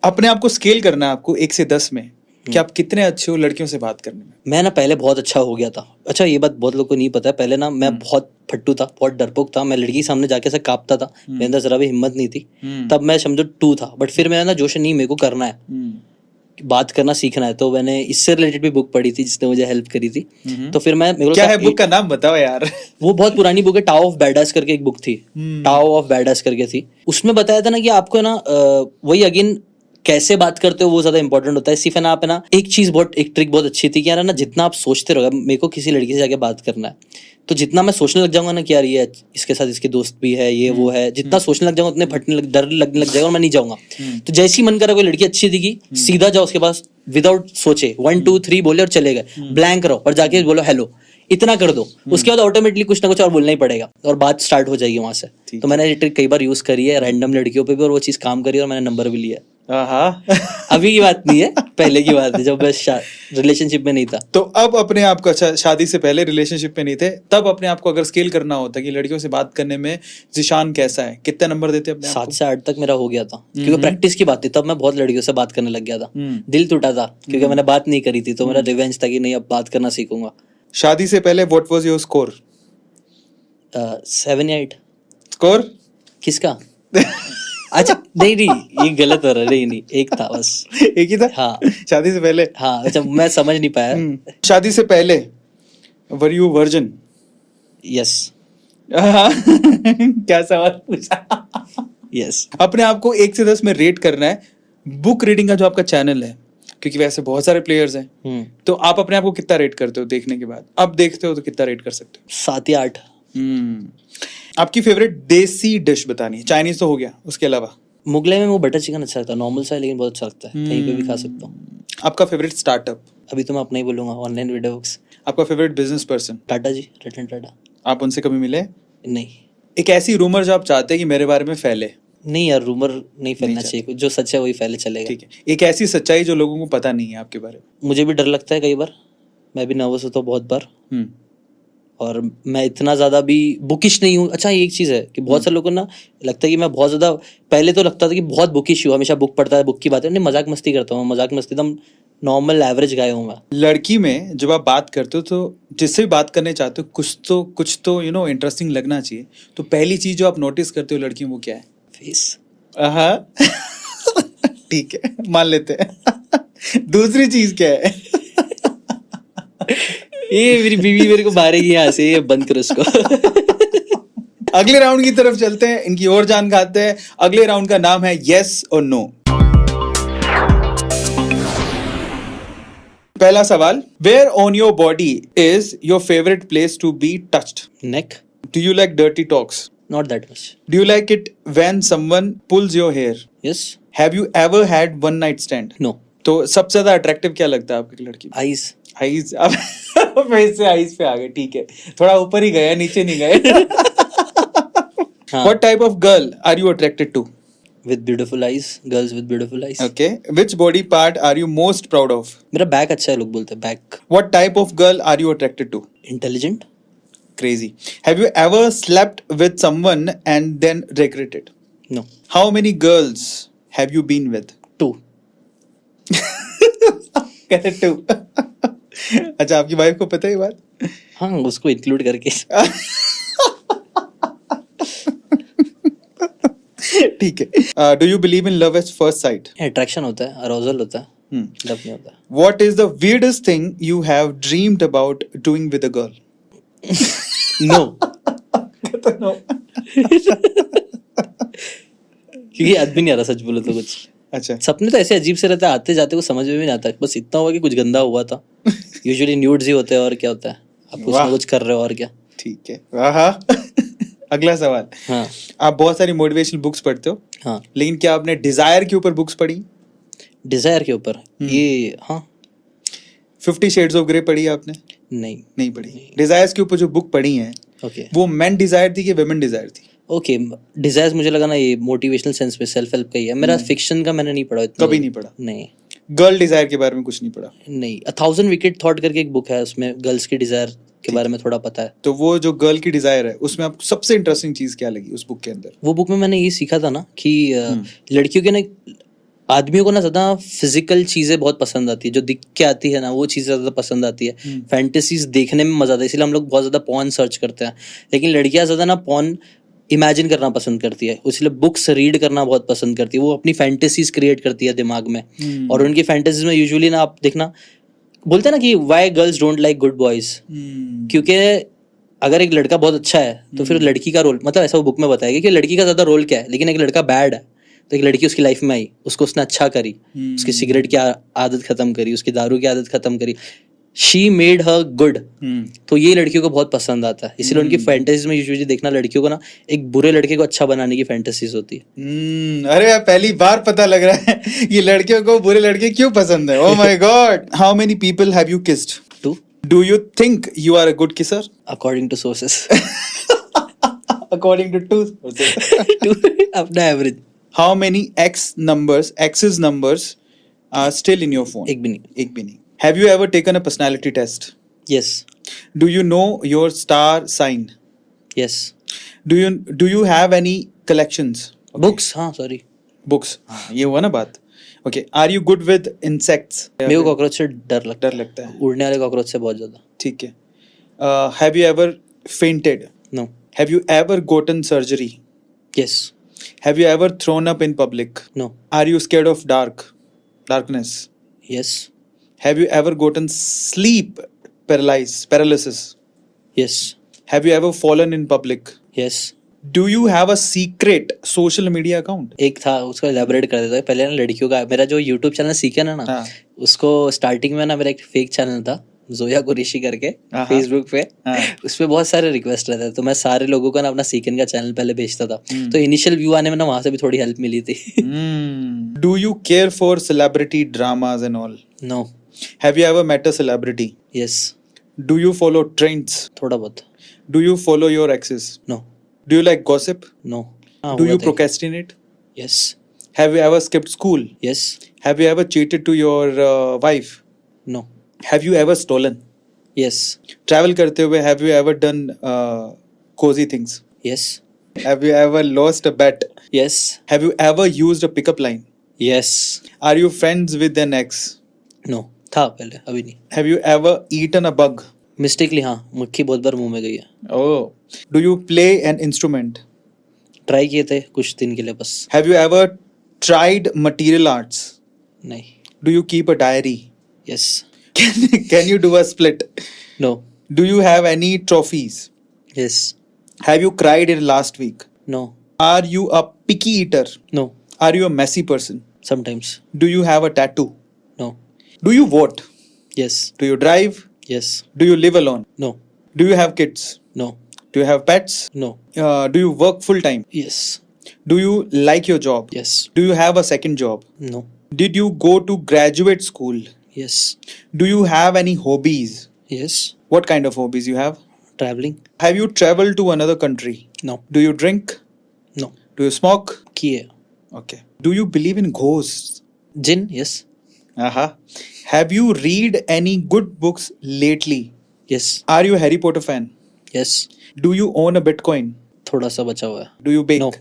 अपने आप को स्केल करना है आपको 1 से 10 में, कि आप कितने अच्छे हो लड़कियों से बात करने में? मैं ना पहले बहुत अच्छा हो गया था। अच्छा ये बात बहुत लोगों को नहीं पता है, पहले ना मैं बहुत फट्टू था, बहुत डरपोक था। मैं लड़की के सामने जाके ऐसा कांपता था, मेरे अंदर जरा भी हिम्मत नहीं थी। तब मैं समझो 2 था, बट फिर मेरा ना जोश नहीं, मेरे को करना है, बात करना सीखना है। तो मैंने इससे रिलेटेड भी बुक पढ़ी थी जिसने मुझे हेल्प करी थी। तो फिर मैं, क्या है बुक का नाम बताओ यार। वो बहुत पुरानी बुक है, टाओ ऑफ बैडास करके एक बुक थी, टाओ ऑफ बैडास करके थी। उसमें बताया था ना कि आपको ना वही अगेन कैसे बात करते हो वो ज्यादा इंपॉर्टेंट होता है। सिर्फ है ना, आप है ना, एक चीज बहुत, एक ट्रिक बहुत अच्छी थी कि यार ना, जितना आप सोचते रहोगे, मेरे को किसी लड़की से जाके बात करना है, तो जितना मैं सोचने लग जाऊंगा ना कि यार ये इसके साथ इसके दोस्त भी है, ये वो है, जितना सोचने लग जाऊंगा उतने फटने लग, डर लगने लग जाएगा और मैं नहीं जाऊंगा। तो जैसे ही मन करा कोई लड़की अच्छी दिखी, सीधा जाओ उसके पास, विदाउट सोचे 1 2 3 बोले और चले गए, ब्लैंक रहो और जाके बोलो हेलो। इतना कर दो, उसके बाद ऑटोमेटिकली कुछ ना कुछ और बोलना ही पड़ेगा और बात स्टार्ट हो जाएगी वहां से। ठीक तो मैंने ये ट्रिक कई बार यूज करी है रैंडम लड़कियों पे भी, और वो चीज काम करी और मैंने नंबर भी लिया है। हाँ। अभी की बात नहीं है, पहले की बात है जब मैं रिलेशनशिप में नहीं था। तो अब अपने आप को, अच्छा शादी से पहले रिलेशनशिप में नहीं थे, तब अपने आप को अगर स्केल करना होता कि लड़कियों से बात करने में जिशान कैसा है, कितने नंबर देते अपने आप 7 को? से 8 तक मेरा हो गया था, क्योंकि प्रैक्टिस की बात थी। तब मैं बहुत लड़कियों से बात करने लग गया था, दिल टूटा था क्योंकि मैंने बात नहीं करी थी, तो मेरा रिवेंज था कि नहीं अब बात करना सीखूंगा। शादी से पहले व्हाट वाज योर स्कोर? 7 या 8। स्कोर किसका? अच्छा नहीं ये गलत हो रहा है, नहीं एक था बस। एक ही था? हाँ शादी से पहले? हाँ, अच्छा मैं समझ नहीं पाया। शादी से पहले वर यू वर्जिन? यस। क्या सवाल पूछा? यस। अपने आप को 1 से 10 में रेट करना है। बुक रीडिंग का जो आपका चैनल है, क्योंकि वैसे बहुत सारे प्लेयर्स हैं, तो आप अपने आप को कितना रेट करते हो देखने के बाद? अब देखते हो तो कितना रेट कर सकते हो? 7 या 8। आपकी फेवरेट देसी डिश बतानी है, चाइनीज तो हो गया, उसके अलावा? मुगले में वो बटर चिकन अच्छा लगता है, नॉर्मल सा है लेकिन बहुत अच्छा लगता है, कहीं पे भी खा सकता हूँ। आपका फेवरेट स्टार्टअप? अभी तो मैं अपना ही बोलूंगा, ऑनलाइन वीडियो बुक्स। आपका फेवरेट बिजनेस पर्सन? टाटा जी, रतन टाटा। आप उनसे कभी मिले? नहीं। एक ऐसी रूमर जो आप चाहते हैं कि मेरे बारे में फैले? नहीं यार, रूमर नहीं फैलना चाहिए, जो सच है वही फैले चलेगा। ठीक है, एक ऐसी सच्चाई जो लोगों को पता नहीं है आपके बारे में? मुझे भी डर लगता है कई बार, मैं भी नर्वस होता हूँ बहुत बार, और मैं इतना ज्यादा भी बुकिश नहीं हूँ। अच्छा एक चीज है कि बहुत सारे लोगों को ना लगता है कि मैं बहुत ज्यादा, पहले तो लगता था कि बहुत बुकिश हूँ, हमेशा बुक पढ़ता है, बुक की बातें नहीं, मजाक मस्ती करता हूँ, मजाक मस्ती एकदम नॉर्मल एवरेज गाय हूँ मैं। लड़की में जब आप बात करते हो तो जिससे भी बात करने चाहते हो कुछ तो इंटरेस्टिंग लगना चाहिए, तो पहली चीज जो आप नोटिस करते हो लड़की में वो क्या है? फेस। ठीक है, मान लेते हैं। दूसरी चीज क्या है? ये मेरी बीवी मेरे को मारेगी यहाँ से, ये बंद करो इसको। अगले राउंड की तरफ चलते हैं, इनकी और जान खाते हैं। अगले राउंड का नाम है यस और नो। पहला सवाल, where on your body is your favourite place to be touched? Neck. Do you like dirty talks? Not that much. Do you like it when someone pulls your hair? Yes. Have you ever had one night stand? No. तो सबसे ज्यादा attractive क्या लगता है आपकी लड़की में? Eyes. Eyes? अब फिर से आईज पे आ गए, ठीक है, थोड़ा ऊपर ही गए, नीचे नहीं गए। What type of girl are you attracted to? With beautiful eyes, girls with beautiful eyes. Okay. Which body part are you most proud of? मेरा बैक अच्छा है, लोग बोलते हैं back. What type of girl are you attracted to? Intelligent. Crazy. Have you ever slept with someone and then regretted? No. How many girls have you been with? 2. Correct, 2. अच्छा, आपकी wife को पता है ये बात? हाँ, उसको इंक्लूड करके। ठीक है। Do you believe in love at first sight? Attraction होता है, अरोजल होता है, लव नहीं होता। What is the weirdest thing you have dreamed about doing with a girl? No. No. क्योंकि याद भी नहीं आ रहा, सच बोलो तो कुछ। अच्छा। सपने तो ऐसे अजीब से रहता है, आते जाते को समझ में भी नहीं आता, बस इतना हुआ कि कुछ गंदा हुआ था। यूजुअली न्यूड्स ही होते हैं, और क्या होता है, आप कुछ ना कुछ कर रहे हो, और क्या। ठीक है, वाह। अगला सवाल। हाँ। आप बहुत सारी मोटिवेशनल बुक्स पढ़ते हो, हाँ। लेकिन क्या आपने डिजायर के ऊपर बुक्स पढ़ी? डिजायर के ऊपर ये, हाँ। 50 शेड्स ऑफ ग्रे पढ़ी आपने? नहीं पढ़ी। डिजायर्स के ऊपर जो बुक पढ़ी है, ओके, वो मेन डिजायर थी कि वुमेन डिजायर थी? ओके, डिजायर्स मुझे लगा ना ये मोटिवेशनल सेंस में, सेल्फ हेल्प का ही है। मेरा फिक्शन का मैंने नहीं पढ़ा इतना। कभी नहीं पढ़ा? नहीं। गर्ल डिजायर के बारे में कुछ नहीं पढ़ा? नहीं। 1000 विकेट थॉट करके एक बुक है, उसमें गर्ल्स की डिजायर के बारे में थोड़ा पता है। तो वो जो गर्ल की डिजायर है, उसमें आपको सबसे इंटरेस्टिंग चीज क्या लगी उस बुक के अंदर? वो बुक में मैंने ये सीखा था ना कि लड़कियों के ना, आदमियों को ना ज्यादा फिजिकल चीजें बहुत पसंद आती है, जो दिख के आती है ना वो चीजें ज्यादा पसंद आती है। फैंटेसीज देखने में मजा आता है, इसलिए हम लोग बहुत ज्यादा पॉर्न सर्च करते हैं। लेकिन लड़कियां ज्यादा ना पॉर्न इमेजिन करना पसंद करती है, इसलिए बुक्स रीड करना बहुत पसंद करती है। वो अपनी फैंटेसीज क्रिएट करती है दिमाग में, और उनकी फैंटेसीज में यूजुअली ना आप देखना, बोलते हैं ना कि why girls don't like good boys, क्योंकि अगर एक लड़का बहुत अच्छा है तो फिर लड़की का रोल, मतलब ऐसा वो बुक में बताया गया कि लड़की का ज्यादा रोल क्या है। लेकिन एक लड़का बैड है तो एक लड़की उसकी लाइफ में आई, उसको उसने अच्छा करी, उसकी सिगरेट की आदत खत्म करी, उसकी दारू की आदत खत्म करी, शी मेड हर गुड। तो ये लड़कियों को बहुत पसंद आता है, इसलिए उनकी फैंटेसीज में यूजुअली देखना लड़कियों को ना एक बुरे लड़के को अच्छा बनाने की फैंटेसीज होती है। अरे यार, पहली बार पता लग रहा है कि लड़कियों को बुरे लड़के क्यों पसंद है। Oh my God. How many people have you kissed? 2. Do you think you are a good kisser? According to sources According to two sources. अपना average How many X's numbers are still in your phone? एक भी नहीं. एक भी नहीं. Have you ever taken a personality test? Yes Do you know your star sign? Yes Do you have any collections? Books हाँ sorry Books. हाँ, ये हुआ ना बात. Okay. Are you good with insects? मेरे को कॉकरोच से डर लगता डर लगता है. है उड़ने वाले कॉकरोच से बहुत ज्यादा. ठीक है. Have you ever fainted? No Have you ever gotten surgery? Yes Have you ever thrown up in public? No Are you scared of darkness? Yes Have you ever gotten sleep paralysis? Yes Have you ever fallen in public? Yes. Do you have a secret social media account? एक था उसको elaborate कर देता है. पहले ना लड़कियों का मेरा जो यूट्यूब चैनल सीखे ना हाँ. उसको स्टार्टिंग में ना मेरा एक फेक चैनल था जोया कुरैशी करके हाँ. फेसबुक पे. हाँ. उसपे बहुत सारे रिक्वेस्ट रहते थे तो मैं सारे लोगों को ना अपना सीकन का चैनल पहले भेजता था. तो इनिशियल व्यू आने में ना वहां से भी थोड़ी हेल्प मिली थी. Do you care for celebrity dramas and all? No Have you ever met a celebrity? Yes Do you follow trends? थोड़ा बहुत. Do you follow your exes? No Do you like gossip? No Do you procrastinate? Yes Have you ever skipped school? Yes Have you ever cheated to your wife? No Have you ever stolen? Yes Travel करते हुए have you ever done cozy things? Yes Have you ever lost a bet? Yes Have you ever used a pickup line? Yes. Are you friends with an ex? No था पहले अभी नहीं. Have you ever eaten a bug? Mistakenly हाँ मक्खी बहुत बार मुंह में गई है. Oh. Do you play an instrument? Try किए थे कुछ दिन के लिए बस. Have you ever tried material arts? नहीं. Do you keep a diary? Yes. Can you do a split? No Do you have any trophies? Yes. Have you cried in last week? No Are you a picky eater? No. Are you a messy person? Sometimes. Do you have a tattoo? No Do you vote? Yes. Do you drive? Yes. Do you live alone? No Do you have kids? No Do you have pets? No. Do you work full time? Yes. Do you like your job? Yes. Do you have a second job? No. Did you go to graduate school? Yes. Do you have any hobbies? Yes. What kind of hobbies you have? Travelling. Have you traveled to another country? No Do you drink? No. Do you smoke? किए. Okay. Do you believe in ghosts? जिन. Yes. Uh-huh. Have you read any good books lately? Yes. Are you a Harry Potter fan? Yes. Do you own a Bitcoin? थोड़ा सा बचा हुआ है. Do you bake? No.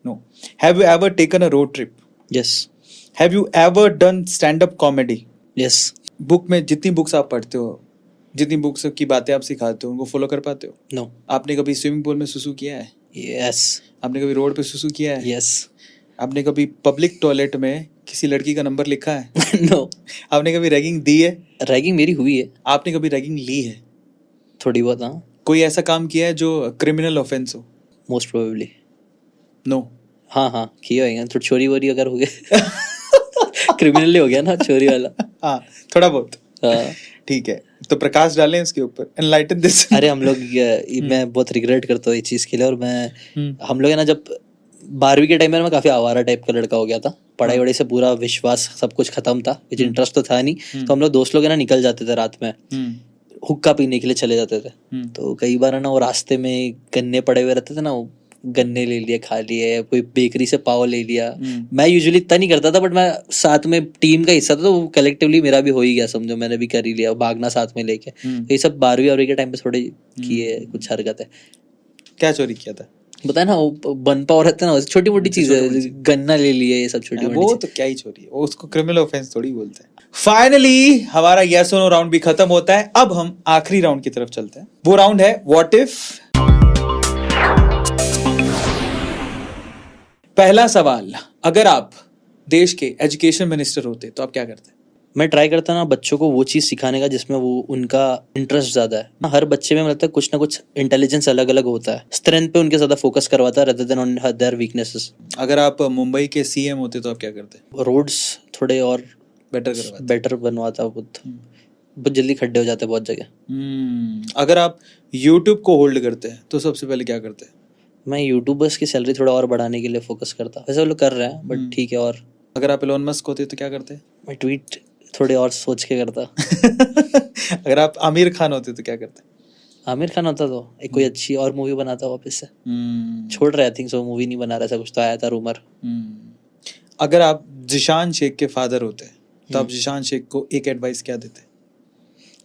No. Have you ever taken a road trip? Yes. Have you ever done stand-up comedy? Yes. Book में जितनी books आप पढ़ते हो, जितनी बुक्स की बातें आप सिखाते हो, उनको फॉलो कर पाते हो? नो. आपने कभी स्विमिंग पूल में सुसु किया है? यस. आपने कभी रोड पे सुसु किया है? यस. आपने कभी पब्लिक टॉयलेट में किसी लड़की का नंबर लिखा है? नो. आपने कभी रैगिंग दी है? रैगिंग मेरी हुई है. आपने कभी रैगिंग ली है? थोड़ी बहुत हाँ. कोई ऐसा काम किया है जो क्रिमिनल ऑफेंस हो? Most probably. नो. हाँ हाँ किए होंगे. थोड़ी चोरी वोरी अगर हो गया क्रिमिनली हो गया ना चोरी वाला. हाँ थोड़ा बहुत. हाँ. ठीक है तो प्रकाश डालें इसके ऊपर. Enlighten this. अरे हम लोग मैं बहुत रिग्रेट करता हूँ इस चीज के लिए. और मैं हम लोग है ना जब 12वीं के टाइम में मैं काफी आवारा टाइप का लड़का हो गया था. पढ़ाई वढ़ाई से पूरा विश्वास सब कुछ खत्म था. कुछ इंटरेस्ट तो था नहीं. तो हम लोग दोस्त लोग है ना निकल जाते थे रात में हुक्का पीने के लिए चले जाते थे. तो कई बार है ना वो रास्ते में गन्ने पड़े हुए रहते थे ना. वो गन्ने ले लिए खा लिए. कोई बेकरी से पाव ले लिया. मैं यूजुअली इतना नहीं करता था बट मैं साथ में टीम का हिस्सा था तो कलेक्टिवली मेरा भी हो ही गया समझो. मैंने भी कर ही लिया भागना साथ में लेके. तो ये सब 12वीं के टाइम पे थोड़े किए कुछ हरकत है. क्या चोरी किया था? बताए ना वो बन पाव रहता है ना. छोटी मोटी चीज है. गन्ना ले लिया ये सब छोटी वो मोटी. तो क्या ही चोरी है, वो उसको क्रिमिनल ऑफेंस थोड़ी बोलते हैं. फाइनली हमारा यस और नो राउंड भी खत्म होता है. अब हम आखिरी राउंड की तरफ चलते हैं. वो राउंड है व्हाट इफ. पहला सवाल, अगर आप देश के एजुकेशन मिनिस्टर होते तो आप क्या करते? मैं ट्राई करता ना बच्चों को वो चीज सिखाने का जिसमें वो उनका इंटरेस्ट ज्यादा है. हर बच्चे में लगता है कुछ ना कुछ इंटेलिजेंस अलग अलग होता है. स्ट्रेंथ पे उनके ज्यादा फोकस करवाता है rather than on their weaknesses. अगर आप मुंबई के सीएम होते तो आप क्या करते? रोड्स थोड़े और बेटर बनवाता. बहुत जल्दी खड्डे हो जाते हैं बहुत जगह. अगर आप यूट्यूब को होल्ड करते हैं तो सबसे पहले क्या करते हैं? मैं यूट्यूबर्स की सैलरी थोड़ा और बढ़ाने के लिए फोकस करता. वैसे वो लोग कर रहे हैं बट ठीक है. और अगर आप एलोन मस्क होते तो क्या करते? मैं ट्वीट थोड़े और सोच के करता। अगर आप आमिर खान होते तो क्या करते? आमिर खान होता तो एक कोई अच्छी और मूवी बनाता वापस से। छोड़ रहा है, आई थिंक सो, मूवी नहीं बना रहा, ऐसा कुछ तो आया था रूमर। अगर आप जिशान शेख के फादर होते तो आप जिशान शेख को एक एडवाइस क्या देते?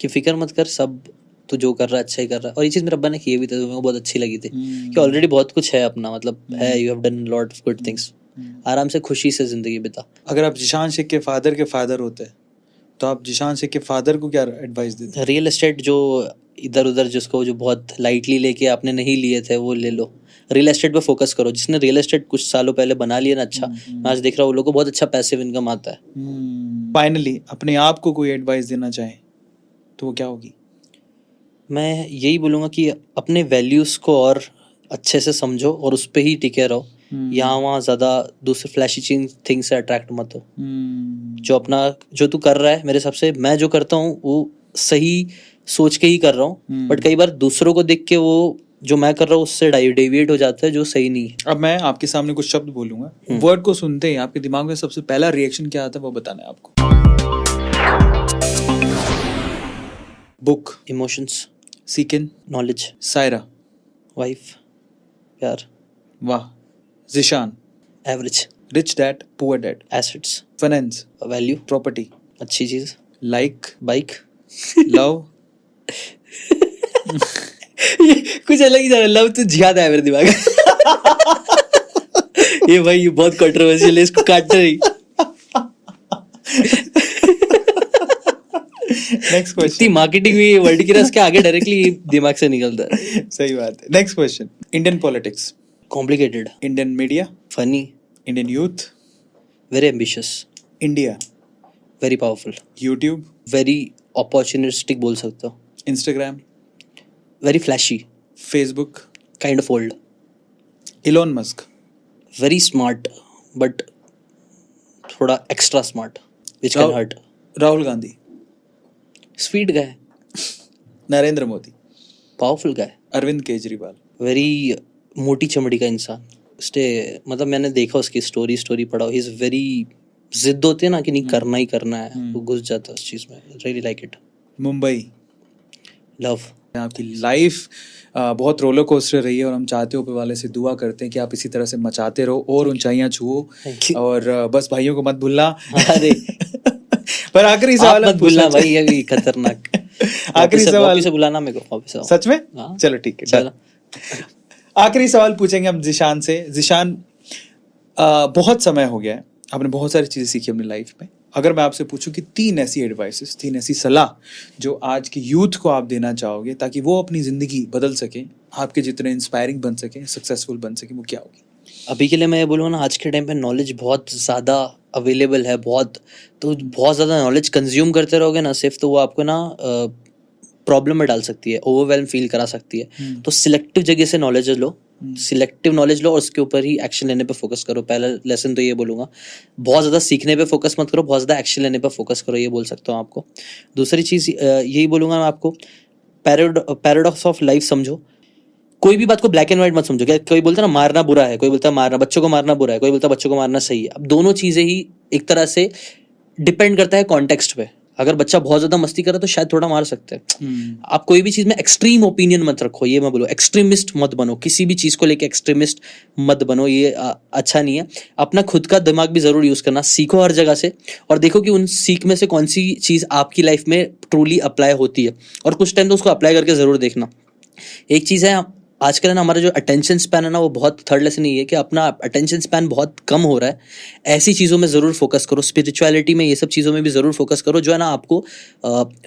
कि फिक्र मत कर, सब तू जो कर रहा है अच्छा ही कर रहा है। और ये चीज़ मेरे अब्बा ने की भी थी, तो मेरे को बहुत अच्छी लगी थी कि ऑलरेडी बहुत कुछ है अपना, मतलब है, you have done lot of good things, आराम से खुशी से जिंदगी बिता। अगर आप जिशान शेख के फादर होते तो आप जिशान शेख के फादर को क्या एडवाइस देते? रियल एस्टेट जो इधर उधर जिसको जो बहुत लाइटली लेके आपने नहीं लिए थे वो ले लो, रियल एस्टेट पे फोकस करो। जिसने रियल एस्टेट कुछ सालों पहले बना लिया ना, अच्छा, मैं आज देख रहा हूँ वो लोगों को बहुत अच्छा पैसिव इनकम आता है। फाइनली अपने आप को कोई एडवाइस देना चाहे तो वो क्या होगी? मैं यही बोलूँगा कि अपने वैल्यूज़ को और अच्छे से समझो और उस पर ही टिके रहो। यहाँ वहाँ ज़्यादा दूसरे फ्लैशी थिंग्स से अट्रैक्ट मत हो। जो अपना जो तू कर रहा है, मेरे हिसाब से मैं जो करता हूँ वो सही सोच के ही कर रहा हूँ, बट कई बार दूसरों को देख के वो जो मैं कर रहा हूँ उससे डेविएट हो जाता है, जो सही नहीं है। अब मैं आपके सामने कुछ शब्द बोलूंगा, वर्ड को सुनते ही आपके दिमाग में सबसे पहला रिएक्शन क्या आता है वो बताना है आपको। बुक, इमोशंस, सीकिन, नॉलेज, सायरा, वाइफ, प्यार, वाह, Zeeshan, average, rich dad, poor dad, assets, finance, value, property, अच्छी चीज, लाइक, बाइक, लव। कुछ अलग ही जा रहा है, लव तो ज्यादा है मेरे दिमाग में। ये भाई ये बहुत कंट्रोवर्शियल है, इसको काटना नहीं। Next question. इतनी मार्केटिंग हुई वर्ल्ड की रस के आगे डायरेक्टली दिमाग से निकलता है। सही बात है। Next question. Indian politics, complicated, Indian media, funny, Indian youth, very ambitious, India, very powerful, YouTube, very opportunistic बोल सकते हो, Instagram, very flashy, Facebook, kind of old, Elon Musk, very smart but थोड़ा extra smart which can hurt, Rahul Gandhi, sweet guy, Narendra Modi, powerful guy, Arvind Kejriwal, very मोटी चमड़ी का इंसान। उसने मतलब मैंने देखा उसकी स्टोरी पढ़ा, ही इज वेरी जिद होती है ना कि नहीं करना ही करना है, वो घुस जाता है उस चीज में। Really like it. Mumbai, love. आपकी लाइफ बहुत रोलर कोस्टर रही है और हम चाहते हो ऊपर वाले से दुआ करते हैं कि आप इसी तरह से मचाते रहो और ऊंचाइयां छुओ। और बस भाइयों को मत भूलना। अरे पर आखिरी सवाल मत भूलना भाई, ये खतरनाक। आखिरी सवाल से बुलाना मेरे को वापस आओ। सच में? हाँ। चलो ठीक है, चलो। आखिरी सवाल पूछेंगे हम जिशान से। जिशान, बहुत समय हो गया है, आपने बहुत सारी चीजें सीखी अपनी लाइफ में। अगर मैं आपसे पूछूं कि 3 ऐसी एडवाइसेस, 3 ऐसी सलाह जो आज की यूथ को आप देना चाहोगे ताकि वो अपनी जिंदगी बदल सके, आपके जितने इंस्पायरिंग बन सके, सक्सेसफुल बन सके, वो क्या होगी? अभी के लिए मैं ये बोलूँगा ना, आज के टाइम पे नॉलेज बहुत ज़्यादा अवेलेबल है, बहुत ज़्यादा नॉलेज कंज्यूम करते रहोगे ना सिर्फ, तो वो आपको ना प्रॉब्लम में डाल सकती है, ओवरवेल्म फील करा सकती है। तो सिलेक्टिव जगह से नॉलेज लो, सिलेक्टिव नॉलेज लो और उसके ऊपर ही एक्शन लेने पे फोकस करो। पहला लेसन तो ये बोलूँगा, बहुत ज़्यादा सीखने पे फोकस मत करो, बहुत ज़्यादा एक्शन लेने पे फोकस करो, ये बोल सकता हूँ आपको। दूसरी चीज़ यही बोलूँगा मैं आपको, पैराडॉक्स ऑफ लाइफ समझो। कोई भी बात को ब्लैक एंड व्हाइट मत समझो। क्या कोई बोलता है ना मारना बुरा है, कोई बोलता है मारना बच्चों को मारना बुरा है, कोई बोलता है बच्चों को मारना सही है। अब दोनों चीज़ें ही एक तरह से डिपेंड करता है कॉन्टेक्स्ट पे। अगर बच्चा बहुत ज्यादा मस्ती करे तो शायद थोड़ा मार सकते हैं। आप कोई भी चीज में एक्सट्रीम ओपिनियन मत रखो, ये मैं बोलूँ, एक्सट्रीमिस्ट मत बनो, किसी भी चीज को लेके एक्सट्रीमिस्ट मत बनो, ये अच्छा नहीं है। अपना खुद का दिमाग भी जरूर यूज करना, सीखो हर जगह से और देखो कि उन सीख में से कौन सी चीज आपकी लाइफ में ट्रूली अप्लाई होती है, और कुछ टाइम तो उसको अप्लाई करके जरूर देखना। एक चीज है आजकल है ना, हमारा जो अटेंशन स्पैन है ना, वो बहुत, थर्ड लेसन ये है कि अपना अटेंशन स्पैन बहुत कम हो रहा है। ऐसी चीज़ों में ज़रूर फोकस करो, स्पिरिचुअलिटी में, ये सब चीज़ों में भी ज़रूर फोकस करो जो है ना आपको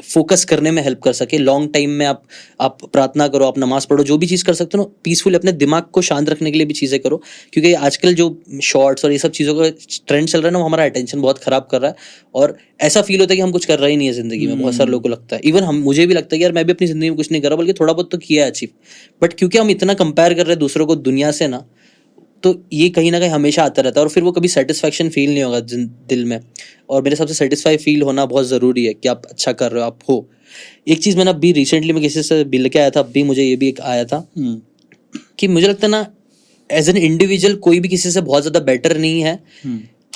फोकस करने में हेल्प कर सके। लॉन्ग टाइम में आप प्रार्थना करो, आप नमाज पढ़ो, जो भी चीज़ कर सकते हो ना पीसफुल, अपने दिमाग को शांत रखने के लिए भी चीज़ें करो। क्योंकि आजकल जो शॉर्ट्स और ये सब चीज़ों का ट्रेंड चल रहा है ना, वो हमारा अटेंशन बहुत ख़राब कर रहा है और ऐसा फील होता है कि हम कुछ कर रहे ही नहीं है ज़िंदगी में। बहुत सारे लोगों को लगता है, इवन मुझे भी लगता है कि यार मैं भी अपनी ज़िंदगी में कुछ नहीं कर रहा, बल्कि थोड़ा बहुत तो किया है अचीव, बट क्योंकि हम इतना कंपेयर कर रहे हैं दूसरों को दुनिया से ना, तो ये कहीं ना कहीं हमेशा आता रहता है और फिर वो कभी सेटिस्फैक्शन फील नहीं होगा दिल में। और मेरे हिसाब से सेटिस्फाई फील होना बहुत ज़रूरी है कि आप अच्छा कर रहे हो, आप हो। एक चीज़ मैंने अभी रिसेंटली में किसी से बिल के आया था, अभी मुझे ये भी एक आया था कि मुझे लगता है ना, एज एन इंडिविजुअल कोई भी किसी से बहुत ज़्यादा बेटर नहीं है।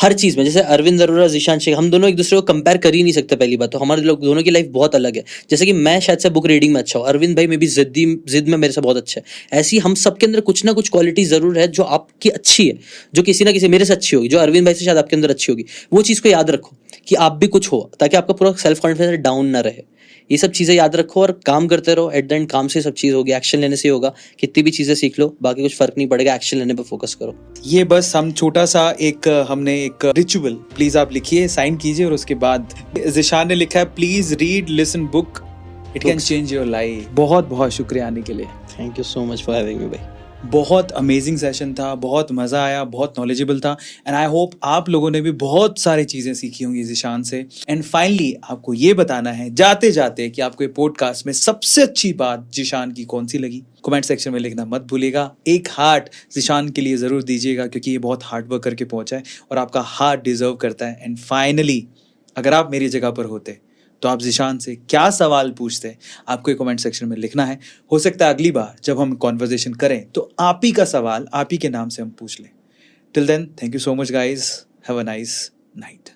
हर चीज में, जैसे अरविंद अरोड़ा, जीशान शेख, हम दोनों एक दूसरे को कंपेयर कर ही नहीं सकते। पहली बात तो हमारे लोग दोनों की लाइफ बहुत अलग है। जैसे कि मैं शायद से बुक रीडिंग में अच्छा हूँ, अरविंद भाई में भी जिद में मेरे से बहुत अच्छा है। ऐसी हम सबके अंदर कुछ ना कुछ क्वालिटी जरूर है जो आपकी अच्छी है, जो किसी ना किसी मेरे से अच्छी होगी, जो अरविंद भाई से शायद आपके अंदर अच्छी होगी। वो चीज को याद रखो कि आप भी कुछ हो, ताकि आपका पूरा सेल्फ कॉन्फिडेंस डाउन ना रहे। ये सब चीजें याद रखो और काम करते रहो। एट द एंड काम से सब चीज होगी, एक्शन लेने से ही होगा। कितनी भी चीजें सीख लो, बाकी कुछ फर्क नहीं पड़ेगा, एक्शन लेने पे फोकस करो। ये बस हम छोटा सा हमने एक रिचुअल, प्लीज आप लिखिए, साइन कीजिए, और उसके बाद जिशान ने लिखा है please read listen book, it can change your life. बहुत बहुत शुक्रिया आने के लिए। Thank you so much for having me भाई। बहुत अमेजिंग सेशन था, बहुत मज़ा आया, बहुत नॉलेजेबल था, एंड आई होप आप लोगों ने भी बहुत सारी चीज़ें सीखी होंगी जिशान से। एंड फाइनली आपको ये बताना है जाते जाते कि आपको ये पॉडकास्ट में सबसे अच्छी बात जिशान की कौन सी लगी। कमेंट सेक्शन में लिखना मत भूलिएगा। एक हार्ट जिशान के लिए ज़रूर दीजिएगा, क्योंकि ये बहुत हार्ड वर्क करके पहुंचा है और आपका हार्ट डिजर्व करता है। एंड फाइनली अगर आप मेरी जगह पर होते तो आप जिशान से क्या सवाल पूछते, आपको कमेंट सेक्शन में लिखना है। हो सकता है अगली बार जब हम कॉन्वर्जेशन करें तो आप ही का सवाल आप ही के नाम से हम पूछ लें। Till then, thank you so much guys, have a nice night.